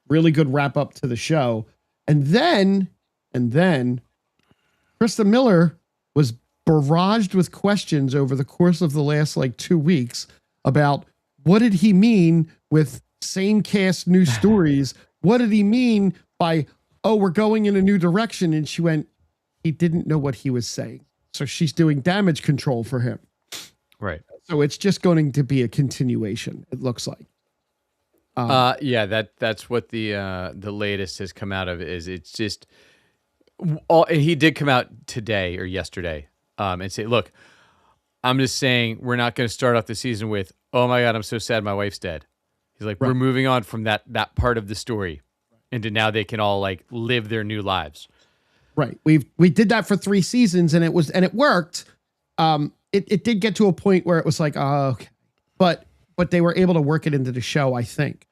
really good wrap up to the show. And then Krista Miller was barraged with questions over the course of the last 2 weeks about what did he mean with same cast, new stories? What did he mean by, we're going in a new direction? And she went, he didn't know what he was saying. So she's doing damage control for him. Right. So it's just going to be a continuation, it looks like. That's what the latest has come out of. Is it's just he did come out today or yesterday and say, look, I'm just saying we're not going to start off the season with, oh my God, I'm so sad my wife's dead. He's like, Right. We're moving on from that part of the story into now they can all live their new lives. Right. We did that for 3 seasons and it worked. It did get to a point where it was like, okay, but they were able to work it into the show, I think.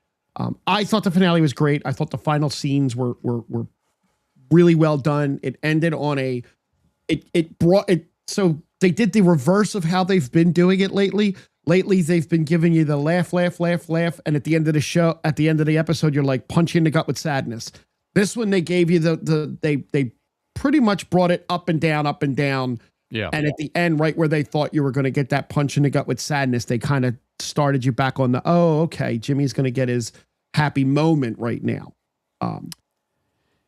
I thought the finale was great. I thought the final scenes were really well done. It ended on so they did the reverse of how they've been doing it lately. Lately, they've been giving you the laugh, and at the end of the show, at the end of the episode, you're like punch you in the gut with sadness. This one, they gave you they pretty much brought it up and down. Yeah. And at the end, right where they thought you were going to get that punch in the gut with sadness, they kind of started you back on the, okay, Jimmy's going to get his happy moment right now.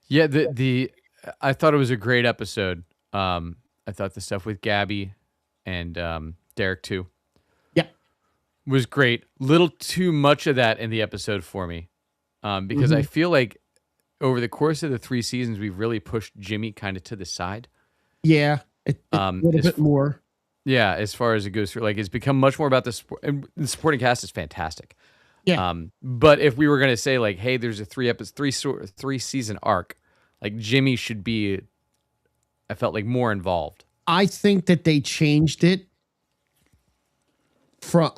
Yeah, I thought it was a great episode. I thought the stuff with Gabby and Derek too. Yeah. Was great. Little too much of that in the episode for me. Because I feel like over the course of the 3 seasons, we've really pushed Jimmy kind of to the side. Yeah, a little bit more. Yeah, as far as it goes through, like it's become much more about the sport. And the supporting cast is fantastic. Yeah. But if we were gonna say like, hey, there's a 3 season arc, like Jimmy should be, I felt like more involved. I think that they changed it from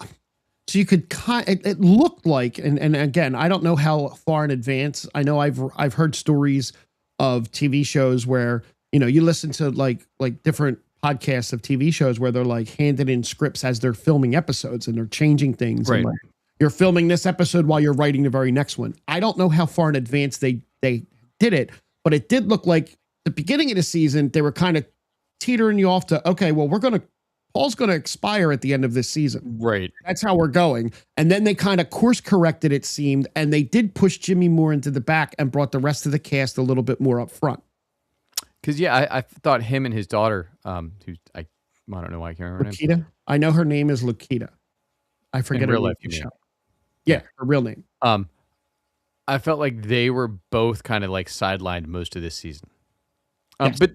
so you could it looked like and again, I don't know how far in advance. I know I've heard stories of TV shows where, you listen to like different podcasts of TV shows where they're like handed in scripts as they're filming episodes and they're changing things. Right. And like, you're filming this episode while you're writing the very next one. I don't know how far in advance they did it, but it did look like the beginning of the season, they were kind of teetering you off to, okay, well, Paul's going to expire at the end of this season. Right. That's how we're going. And then they kind of course corrected, it seemed, and they did push Jimmy more into the back and brought the rest of the cast a little bit more up front. Because, yeah, I thought him and his daughter, who I don't know why I can't remember her name. Lakita? I know her name is Lakita. I forget In her real name. life, you mean. Yeah, her real name. I felt like they were both kind of like sidelined most of this season. Yes. But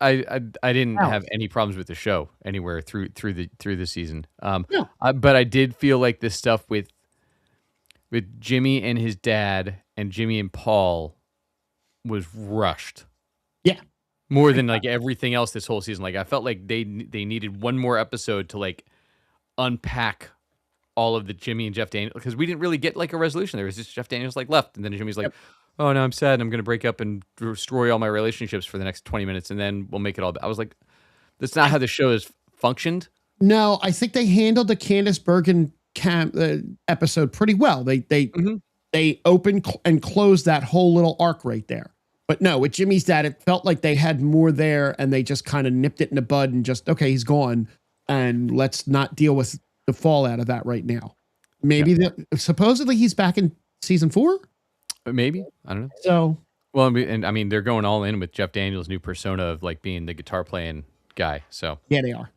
I didn't have any problems with the show anywhere through the season. Yeah. But I did feel like this stuff with Jimmy and his dad and Jimmy and Paul was rushed. Yeah. More than like everything else this whole season. Like I felt like they needed one more episode to like unpack all of the Jimmy and Jeff Daniels, because we didn't really get like a resolution. There was just Jeff Daniels like left, and then Jimmy's like, oh no, I'm sad. I'm going to break up and destroy all my relationships for the next 20 minutes, and then we'll make it all. I was like, that's not how the show has functioned. No, I think they handled the Candace Bergen episode pretty well. They opened and closed that whole little arc right there. But no, with Jimmy's dad, it felt like they had more there, and they just kind of nipped it in the bud and just, okay, he's gone, and let's not deal with the fallout of that right now. Maybe supposedly he's back in season 4. Maybe, I don't know. So, well, and I mean, they're going all in with Jeff Daniels' new persona of like being the guitar playing guy. So yeah, they are.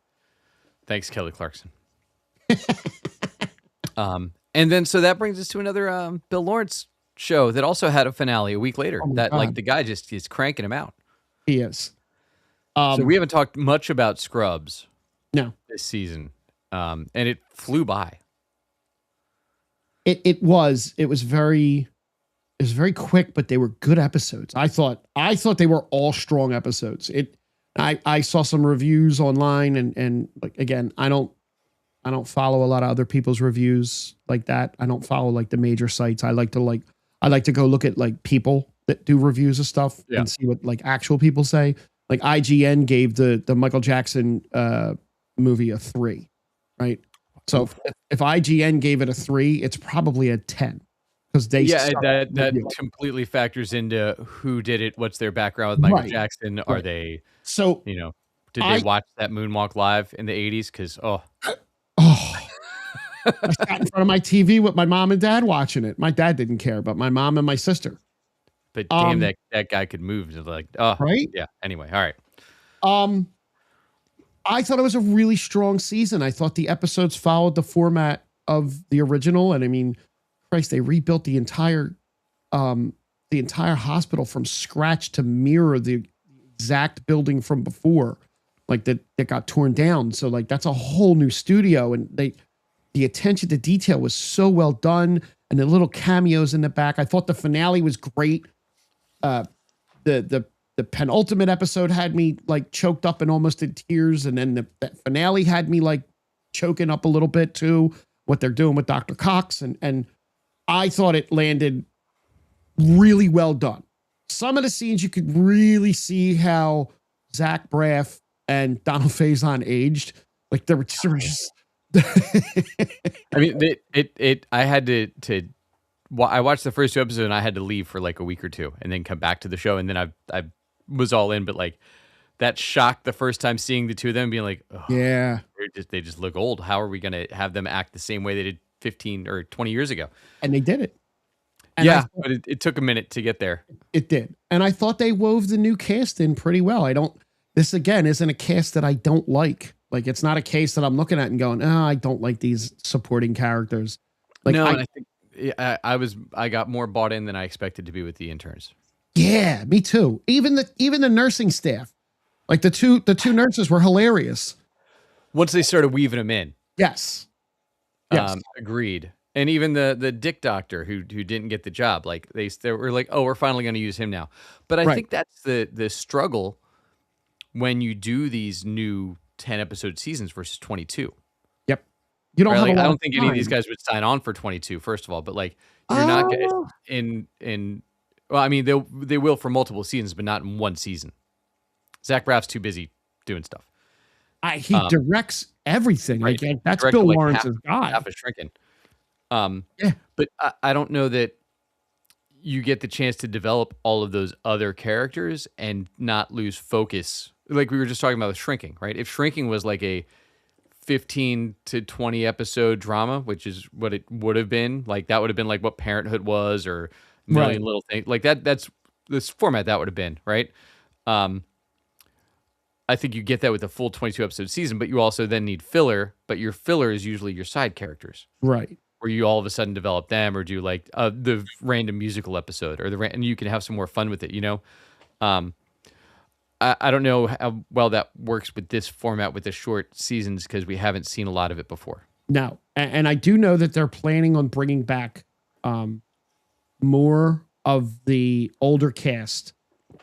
Thanks, Kelly Clarkson. And then so that brings us to another Bill Lawrence show that also had a finale a week later. That God. Like the guy just is cranking him out. He is. So we haven't talked much about Scrubs. No, this season, and it flew by. It was very quick, but they were good episodes. I thought they were all strong episodes. I saw some reviews online and like, again, I don't follow a lot of other people's reviews like that. I don't follow like the major sites. I like to go look at like people that do reviews of stuff and see what like actual people say. Like IGN gave the Michael Jackson movie a 3, right? So if IGN gave it a 3, it's probably a 10 because they that completely factors into who did it, what's their background with Michael Jackson. Are they did they watch that Moonwalk live in the 80s? Because I sat in front of my TV with my mom and dad watching it. My dad didn't care, but my mom and my sister. But damn, that guy could move. Like, right? Yeah. Anyway, all right. I thought it was a really strong season. I thought the episodes followed the format of the original, and I mean, Christ, they rebuilt the entire hospital from scratch to mirror the exact building from before, like that got torn down. So like that's a whole new studio, and the attention to detail was so well done, and the little cameos in the back. I thought the finale was great. The penultimate episode had me like choked up and almost in tears. And then the finale had me like choking up a little bit too, what they're doing with Dr. Cox. And I thought it landed really well done. Some of the scenes you could really see how Zach Braff and Donald Faison aged. Like they were just, I mean, I had to I watched the first 2 episodes and I had to leave for like a week or 2 and then come back to the show. And then I was all in, but like that shock the first time seeing the 2 of them being like, yeah, they just look old. How are we going to have them act the same way they did 15 or 20 years ago? And they did it. And but it took a minute to get there. It did. And I thought they wove the new cast in pretty well. This again isn't a cast that I don't like. Like it's not a case that I'm looking at and going, I don't like these supporting characters. Like no, and I think I got more bought in than I expected to be with the interns. Yeah, me too. Even the nursing staff, like the two nurses were hilarious. Once they started weaving them in. Yes. Yes. Agreed. And even the dick doctor who didn't get the job, like they were like, oh, we're finally going to use him now. But I think that's the struggle when you do these new 10 episode seasons versus 22. Yep. You don't have like, a lot I don't think any of time. these guys would sign on for 22, first of all, but like you're not in well, I mean they will for multiple seasons, but not in one season. Zach Braff's too busy doing stuff. He directs everything. Right. Like that's Bill Lawrence's guy. Half is shrinking. But I don't know that you get the chance to develop all of those other characters and not lose focus. Like we were just talking about with Shrinking, right? If Shrinking was like a 15 to 20 episode drama, which is what it would have been, like that would have been like what Parenthood was or Million Little Things. Like that's this format that would have been, right? I think you get that with a full 22 episode season, but you also then need filler, but your filler is usually your side characters. Right. Where you all of a sudden develop them or do like the random musical episode or and you can have some more fun with it, you know? I don't know how well that works with this format with the short seasons because we haven't seen a lot of it before. No. And I do know that they're planning on bringing back more of the older cast.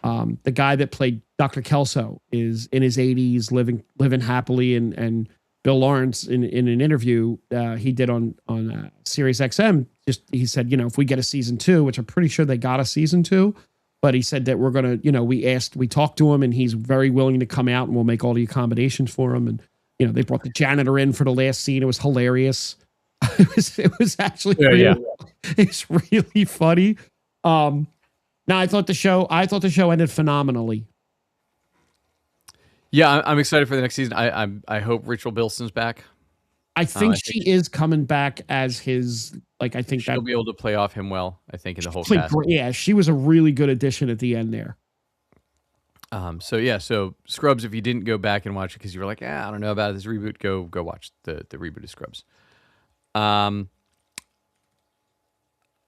The guy that played Dr. Kelso is in his 80s, living happily, and Bill Lawrence in an interview he did on Sirius XM, he said, you know, if we get a season 2, which I'm pretty sure they got a season 2, but he said that we're gonna, you know, we talked to him and he's very willing to come out and we'll make all the accommodations for him. And you know, they brought the janitor in for the last scene. It was hilarious. it was actually it's really funny. Now I thought the show ended phenomenally. Yeah, I'm excited for the next season. I hope Rachel Bilson's back. I think she is coming back as his, like, I think she'll be able to play off him well, I think, in the whole cast. Yeah, she was a really good addition at the end there. So Scrubs, if you didn't go back and watch it because you were like, I don't know about this reboot, go watch the reboot of Scrubs. I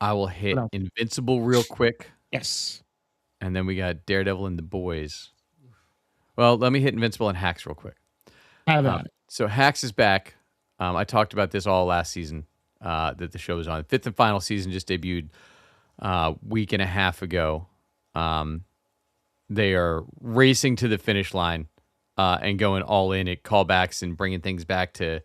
will hit Invincible real quick. Yes. And then we got Daredevil and The Boys. Well, let me hit Invincible and Hacks real quick. Have at it. So Hacks is back. I talked about this all last season that the show was on. 5th and final season just debuted a week and a half ago. They are racing to the finish line and going all in at callbacks and bringing things back to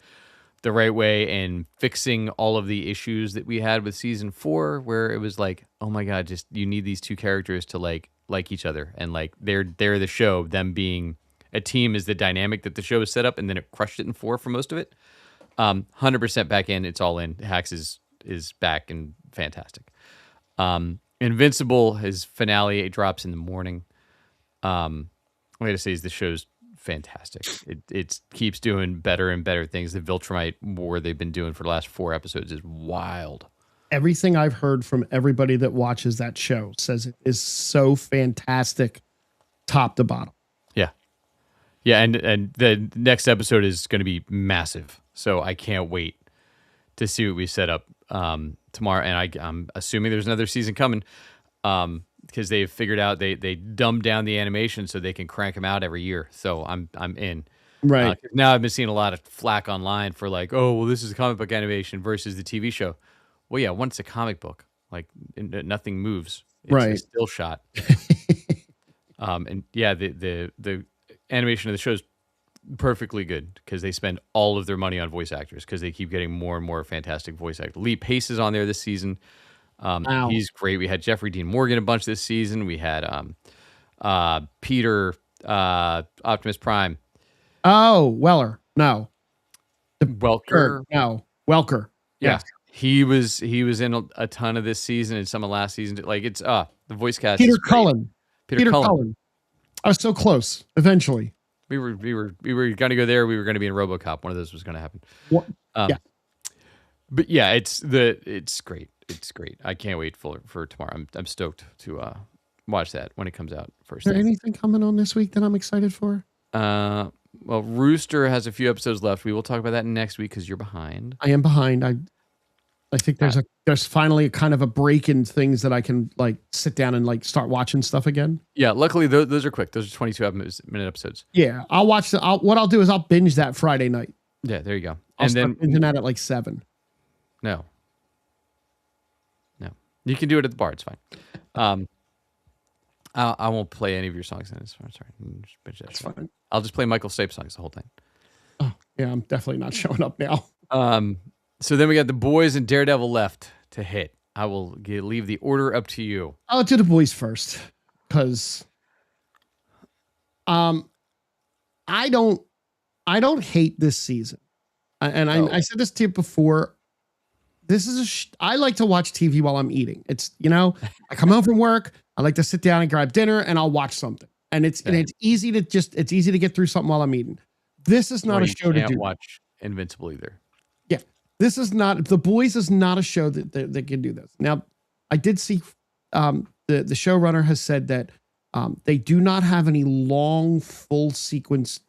the right way and fixing all of the issues that we had with season 4, where it was like, oh my God, just you need these two characters to like each other. And like they're the show, them being a team is the dynamic that the show is set up, and then it crushed it in 4 for most of it. 100% back in. It's all in. Hacks is back and fantastic. Invincible, his finale, it drops in the morning. I'm going to say the show's fantastic. It keeps doing better and better things. The Viltrumite war they've been doing for the last 4 episodes is wild. Everything I've heard from everybody that watches that show says it is so fantastic, top to bottom. Yeah, and the next episode is going to be massive. So I can't wait to see what we set up tomorrow. And I'm assuming there's another season coming because they've figured out they dumbed down the animation so they can crank them out every year. So I'm in. Right. Now I've been seeing a lot of flack online for like, oh, well, this is a comic book animation versus the TV show. Well, yeah, once a comic book, like nothing moves. It's a still shot. And yeah, the animation of the show is perfectly good because they spend all of their money on voice actors because they keep getting more and more fantastic voice actors. Lee Pace is on there this season. He's great. We had Jeffrey Dean Morgan a bunch this season. We had Peter Optimus Prime. Oh, Weller. No. Welker. No. Welker. Yeah. He was in a ton of this season and some of last season. Like it's the voice cast. Peter is great. Cullen. Peter Cullen. I was so close. Eventually, we were going to go there. We were going to be in RoboCop. One of those was going to happen. Yeah. But yeah, it's great. It's great. I can't wait for tomorrow. I'm stoked to watch that when it comes out first. Is there anything coming on this week that I'm excited for? Well, Rooster has a few episodes left. We will talk about that next week because you're behind. I am behind. I think there's finally a kind of a break in things that I can like sit down and like start watching stuff again. Yeah, luckily those are quick. Those are 22-minute episodes. Yeah, I'll watch what I'll do is I'll binge that Friday night. Yeah, there you go. And then binging that at like 7. No, you can do it at the bar. It's fine. I won't play any of your songs. Then. Sorry, That's fine. I'll just play Michael Stipe songs the whole time. Oh, yeah, I'm definitely not showing up now. So then we got The Boys and Daredevil left to hit. I will leave the order up to you. I'll do The Boys first because I don't hate this season. And I said this to you before. This is I like to watch TV while I'm eating. It's, I come home from work, I like to sit down and grab dinner and I'll watch something. And it's easy to get through something while I'm eating. This is not a show to do. Watch Invincible either. Yeah. This is not The Boys is not a show that can do this. Now, I did see the showrunner has said that they do not have any long full sequence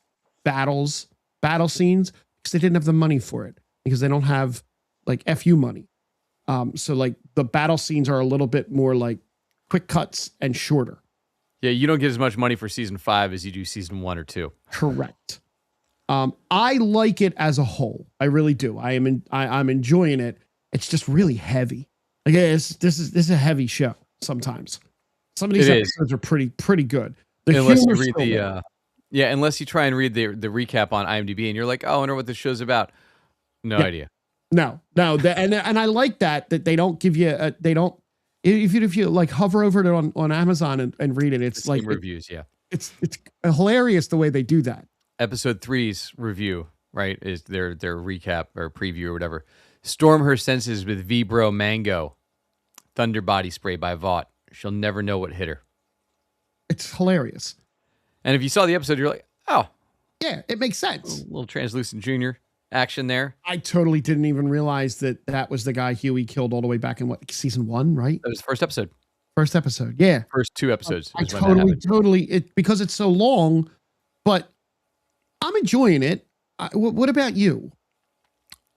battle scenes because they didn't have the money for it because they don't have like FU money. So like the battle scenes are a little bit more like quick cuts and shorter. Yeah, you don't get as much money for season 5 as you do season 1 or 2. Correct. I like it as a whole. I really do. I'm enjoying it. It's just really heavy. Like this is a heavy show sometimes. Some of these episodes are pretty good. Unless you read unless you try and read the recap on IMDb and you're like, oh, I wonder what this show's about. No idea. No. And I like that they don't give you if you like hover over it on Amazon and read it, it's like reviews. It's hilarious the way they do that. Episode 3's review, right, is their recap or preview or whatever. Storm her senses with Vibro Mango, Thunder Body Spray by Vought. She'll never know what hit her. It's hilarious. And if you saw the episode, you're like, oh. Yeah, it makes sense. A little Translucent Junior action there. I totally didn't even realize that was the guy Huey killed all the way back in season 1, right? That was the first episode. First episode, yeah. First 2 episodes. I totally, because it's so long, but I'm enjoying it. What about you?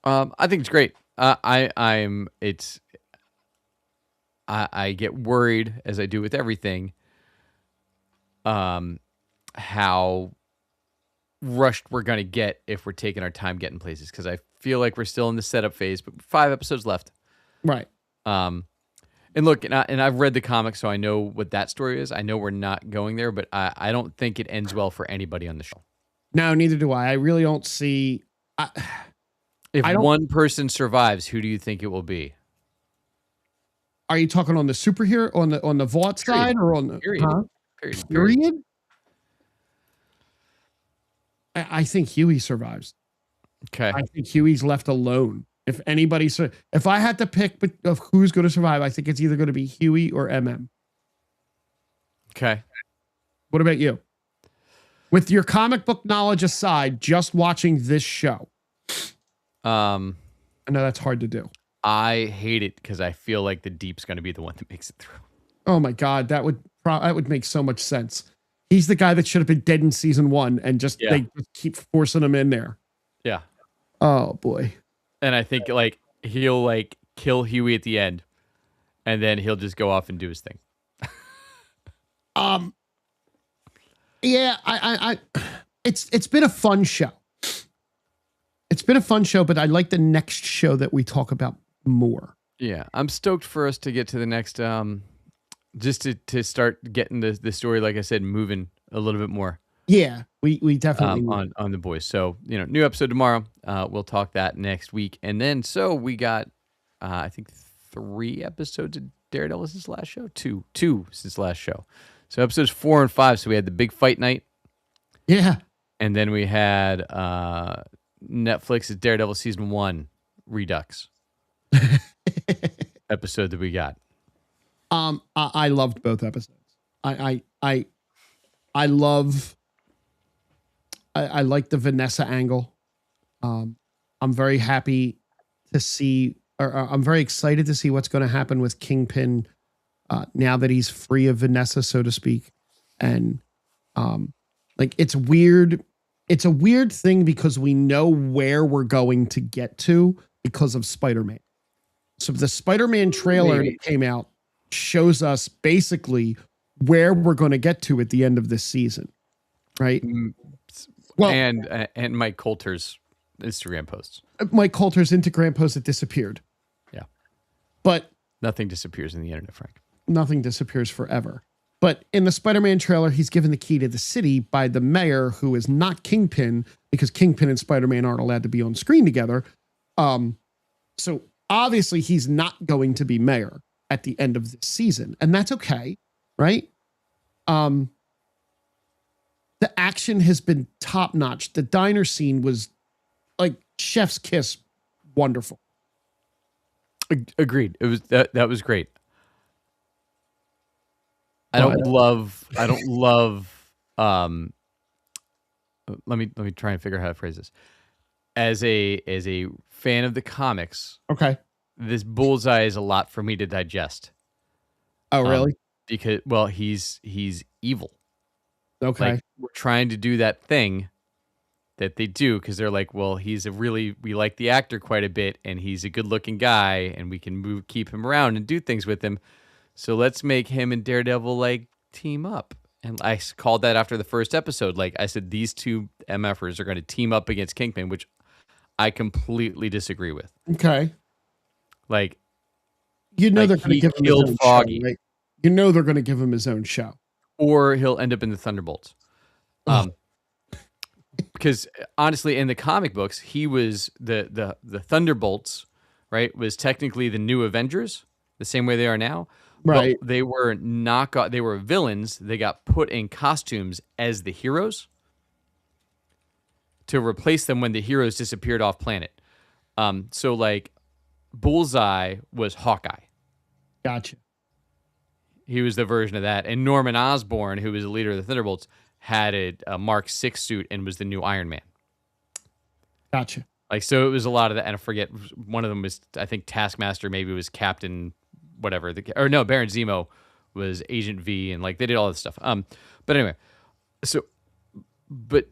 I think it's great. I get worried, as I do with everything, how rushed we're going to get if we're taking our time getting places, because I feel like we're still in the setup phase, but 5 episodes left. Right. And look, and I've read the comics, so I know what that story is. I know we're not going there, but I don't think it ends well for anybody on the show. No, neither do I. I really don't see. If one person survives, who do you think it will be? Are you talking on the superhero, on the Vought side, or on the period? I think Huey survives. Okay. I think Huey's left alone. If I had to pick of who's going to survive, I think it's either going to be Huey or MM. Okay. What about you? With your comic book knowledge aside, just watching this show. I know that's hard to do. I hate it because I feel like the Deep's going to be the one that makes it through. Oh my God, that would make so much sense. He's the guy that should have been dead in season 1, and they just keep forcing him in there. Yeah. Oh boy. And I think like he'll like kill Huey at the end, and then he'll just go off and do his thing. Yeah, it's been a fun show. It's been a fun show, but I like the next show that we talk about more. Yeah, I'm stoked for us to get to the next, just to start getting the story, like I said, moving a little bit more. Yeah, we definitely on the boys. So new episode tomorrow. We'll talk that next week, and then we got I think 3 episodes of Daredevil since last show. Two since last show. So episodes 4 and 5. So we had the big fight night. Yeah, and then we had Netflix's Daredevil season 1 Redux episode that we got. I loved both episodes. I like the Vanessa angle. I'm very happy to see, or I'm very excited to see what's going to happen with Kingpin now that he's free of Vanessa, so to speak. And like it's weird. It's a weird thing because we know where we're going to get to because of Spider-Man. So the Spider-Man trailer that came out shows us basically where we're going to get to at the end of this season, right? Well, and Mike Coulter's Instagram posts. Mike Coulter's Instagram post that disappeared. Yeah. But nothing disappears in the internet, Frank. Nothing disappears forever. But in the Spider-Man trailer, he's given the key to the city by the mayor, who is not Kingpin, because Kingpin and Spider-Man aren't allowed to be on screen together. So obviously he's not going to be mayor at the end of this season, and that's okay, right? The action has been top-notch. The diner scene was like chef's kiss, wonderful. Agreed. It was that was great. I don't love let me try and figure out how to phrase this. As a fan of the comics, okay, this Bullseye is a lot for me to digest. Oh, really? Because he's evil. Okay. Like, we're trying to do that thing that they do because they're like, well, we like the actor quite a bit, and he's a good-looking guy, and we can keep him around and do things with him. So let's make him and Daredevil like team up. And I called that after the first episode. Like I said, these two MFers are going to team up against Kingpin, which I completely disagree with. Okay. Like, they're going to give him his own Foggy. show, right? They're going to give him his own show. Or he'll end up in the Thunderbolts. Because honestly, in the comic books, he was the Thunderbolts, right? Was technically the new Avengers, the same way they are now. Right. But they were they were villains. They got put in costumes as the heroes to replace them when the heroes disappeared off planet. So like Bullseye was Hawkeye. Gotcha. He was the version of that. And Norman Osborn, who was the leader of the Thunderbolts, had a Mark VI suit and was the new Iron Man. Gotcha. Like, so it was a lot of that. And I forget, one of them was, I think, Taskmaster, maybe was Captain whatever. Or no, Baron Zemo was Agent V, and like they did all this stuff. But anyway, but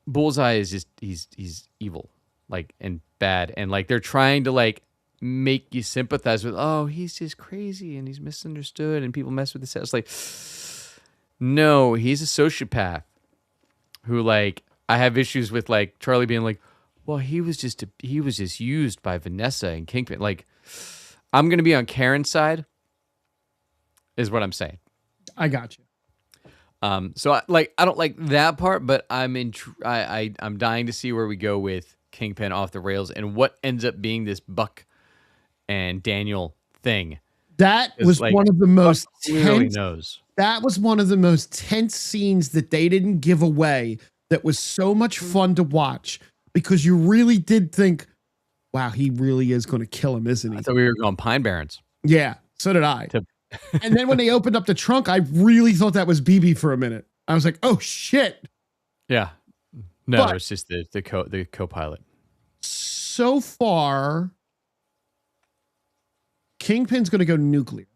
Bullseye is just, he's evil, like, and bad. And like, they're trying to like make you sympathize with, oh, he's just crazy and he's misunderstood and people mess with this. It's like, no, he's a sociopath who, like, I have issues with, like, Charlie being like, well, he was just used by Vanessa and Kingpin. Like, I'm going to be on Karen's side is what I'm saying. I got you. So I don't like that part, but I'm dying to see where we go with Kingpin off the rails and what ends up being this Buck and Daniel thing. That was like, one of the most tense. Knows. That was one of the most tense scenes that they didn't give away. That was so much fun to watch because you really did think, wow, he really is going to kill him, isn't he? I thought we were going Pine Barrens. Yeah, so did I. And then when they opened up the trunk, I really thought that was BB for a minute. I was like, oh shit. Yeah. No, it's just the co-pilot. So far, Kingpin's going to go nuclear.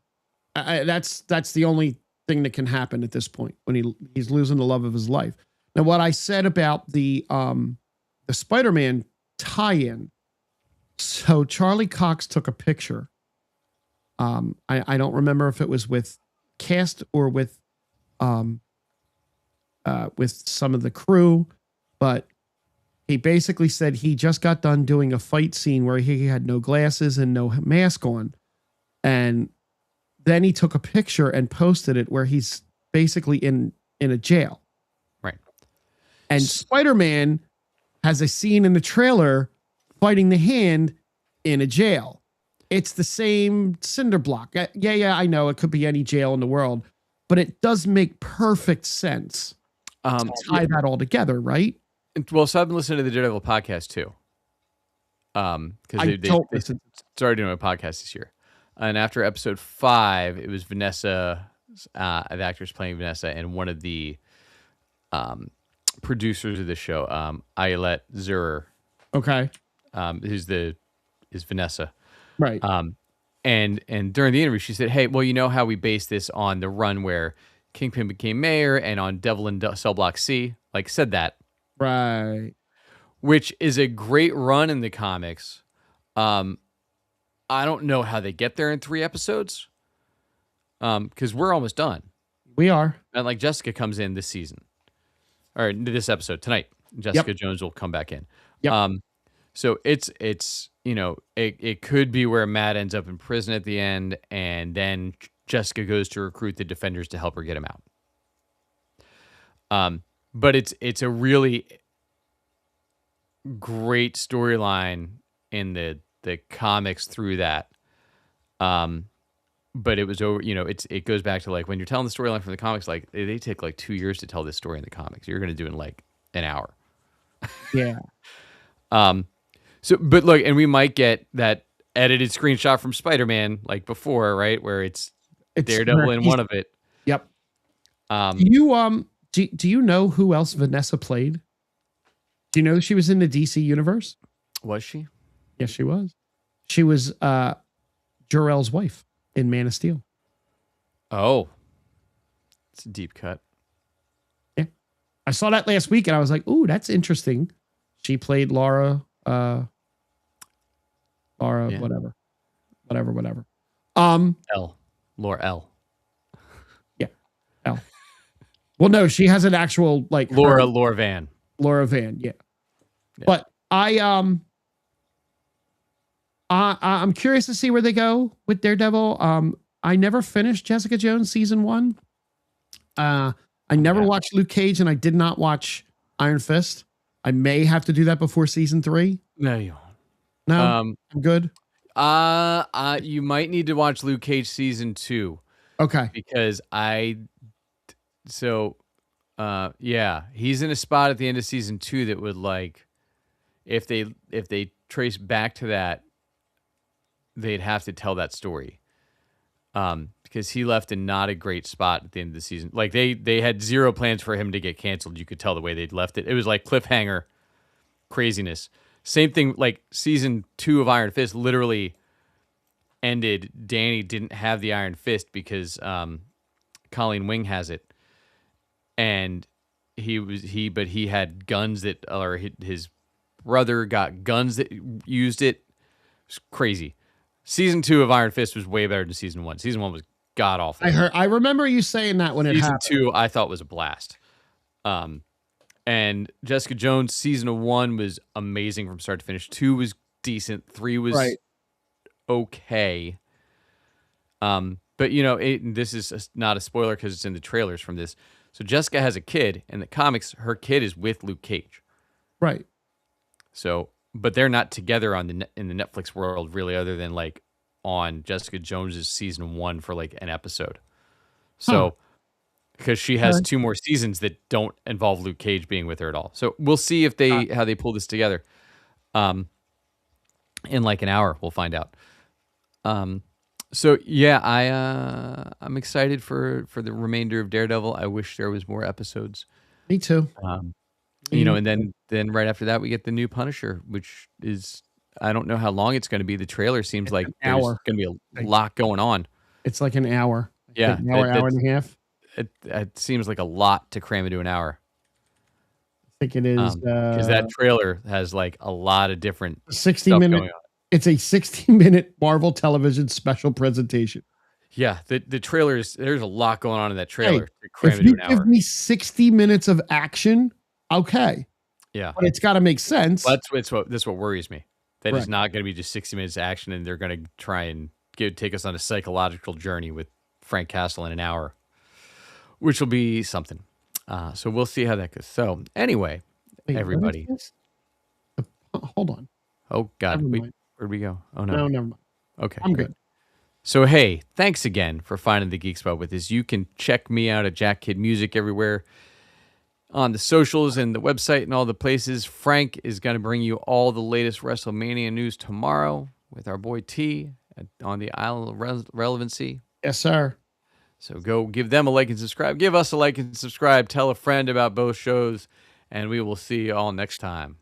That's the only thing that can happen at this point when he's losing the love of his life. Now, what I said about the Spider-Man tie-in. So Charlie Cox took a picture. I don't remember if it was with cast or with some of the crew, but he basically said he just got done doing a fight scene where he had no glasses and no mask on. And then he took a picture and posted it where he's basically in a jail. Right. And Spider-Man has a scene in the trailer fighting the Hand in a jail. It's the same cinder block. Yeah, I know it could be any jail in the world, but it does make perfect sense to tie that all together, right? Well, so I've been listening to the Daredevil podcast too. Because they started doing a podcast this year. And after episode 5, it was Vanessa, the actress playing Vanessa, and one of the producers of the show, Ayelet Zurer. Okay. Is Vanessa. Right. And during the interview, she said, hey, well, you know how we based this on the run where Kingpin became mayor and on Devil in Cell Block C? Like, said that. Right. Which is a great run in the comics. I don't know how they get there in 3 episodes. Because we're almost done. We are. And like Jessica comes in this season. Or this episode tonight. Jessica Jones will come back in. Yep. So it's it could be where Matt ends up in prison at the end, and then Jessica goes to recruit the Defenders to help her get him out. But it's a really great storyline in the comics through that. But it was over, it goes back to like when you're telling the storyline from the comics, like they take like 2 years to tell this story in the comics. You're going to do it in like an hour. Yeah. So, but look, and we might get that edited screenshot from Spider-Man like before, right? Where it's Daredevil in one of it. Yep. Do you know who else Vanessa played? Do you know she was in the DC universe? Was she? Yes, she was. She was Jor-El's wife in Man of Steel. Oh, it's a deep cut. Yeah, I saw that last week and I was like, "Ooh, that's interesting." She played Laura. Yeah. Whatever. Laura L. Yeah, L. Well, no, she has an actual like Laura Van. Laura Van, yeah. But I'm curious to see where they go with Daredevil. I never finished Jessica Jones season 1. I never watched Luke Cage, and I did not watch Iron Fist. I may have to do that before season 3. No, you won't. No, I'm good. You might need to watch Luke Cage season 2. Okay. Because he's in a spot at the end of season 2 that would like, if they trace back to that, they'd have to tell that story. Because he left in not a great spot at the end of the season. Like they had zero plans for him to get canceled. You could tell the way they'd left it. It was like cliffhanger craziness. Same thing, like season 2 of Iron Fist literally ended. Danny didn't have the Iron Fist because Colleen Wing has it, and he had guns or his brother got guns that used it. It was crazy. Season 2 of Iron Fist was way better than season 1. Season 1 was god awful. I remember you saying that when it happened. Season 2 I thought was a blast. And Jessica Jones season 1 was amazing from start to finish. 2 was decent. 3 was okay. But this is not a spoiler because it's in the trailers from this. So Jessica has a kid. In the comics, her kid is with Luke Cage. Right. So, but they're not together in the Netflix world really, other than like on Jessica Jones's season 1 for like an episode. So, because she has 2 more seasons that don't involve Luke Cage being with her at all. So we'll see if how they pull this together. In like an hour, we'll find out. So yeah, I'm excited for the remainder of Daredevil. I wish there was more episodes. Me too. And then right after that we get the new Punisher, which is, I don't know how long it's going to be. The trailer seems like there's going to be a lot going on. It's like an hour. Yeah, an hour and a half. It seems like a lot to cram into an hour. I think it is because that trailer has like a lot of different 60-minute. It's a 60-minute Marvel Television special presentation. Yeah, the trailer there's a lot going on in that trailer to cram if into you an hour. give me 60 minutes of action, okay. Yeah, but it's got to make sense. That's what worries me. That is not going to be just 60 minutes of action, and they're going to try and take us on a psychological journey with Frank Castle in an hour, which will be something. So we'll see how that goes. So anyway, everybody, hold on. Oh God, where'd we go? Oh no, never mind. Okay, I'm good. So hey, thanks again for finding the Geek Spot with us. You can check me out at Jack Kid Music everywhere on the socials and the website and all the places. Frank is going to bring you all the latest WrestleMania news tomorrow with our boy T on the Island of Relevancy. Yes, sir. So go give them a like and subscribe. Give us a like and subscribe. Tell a friend about both shows, and we will see you all next time.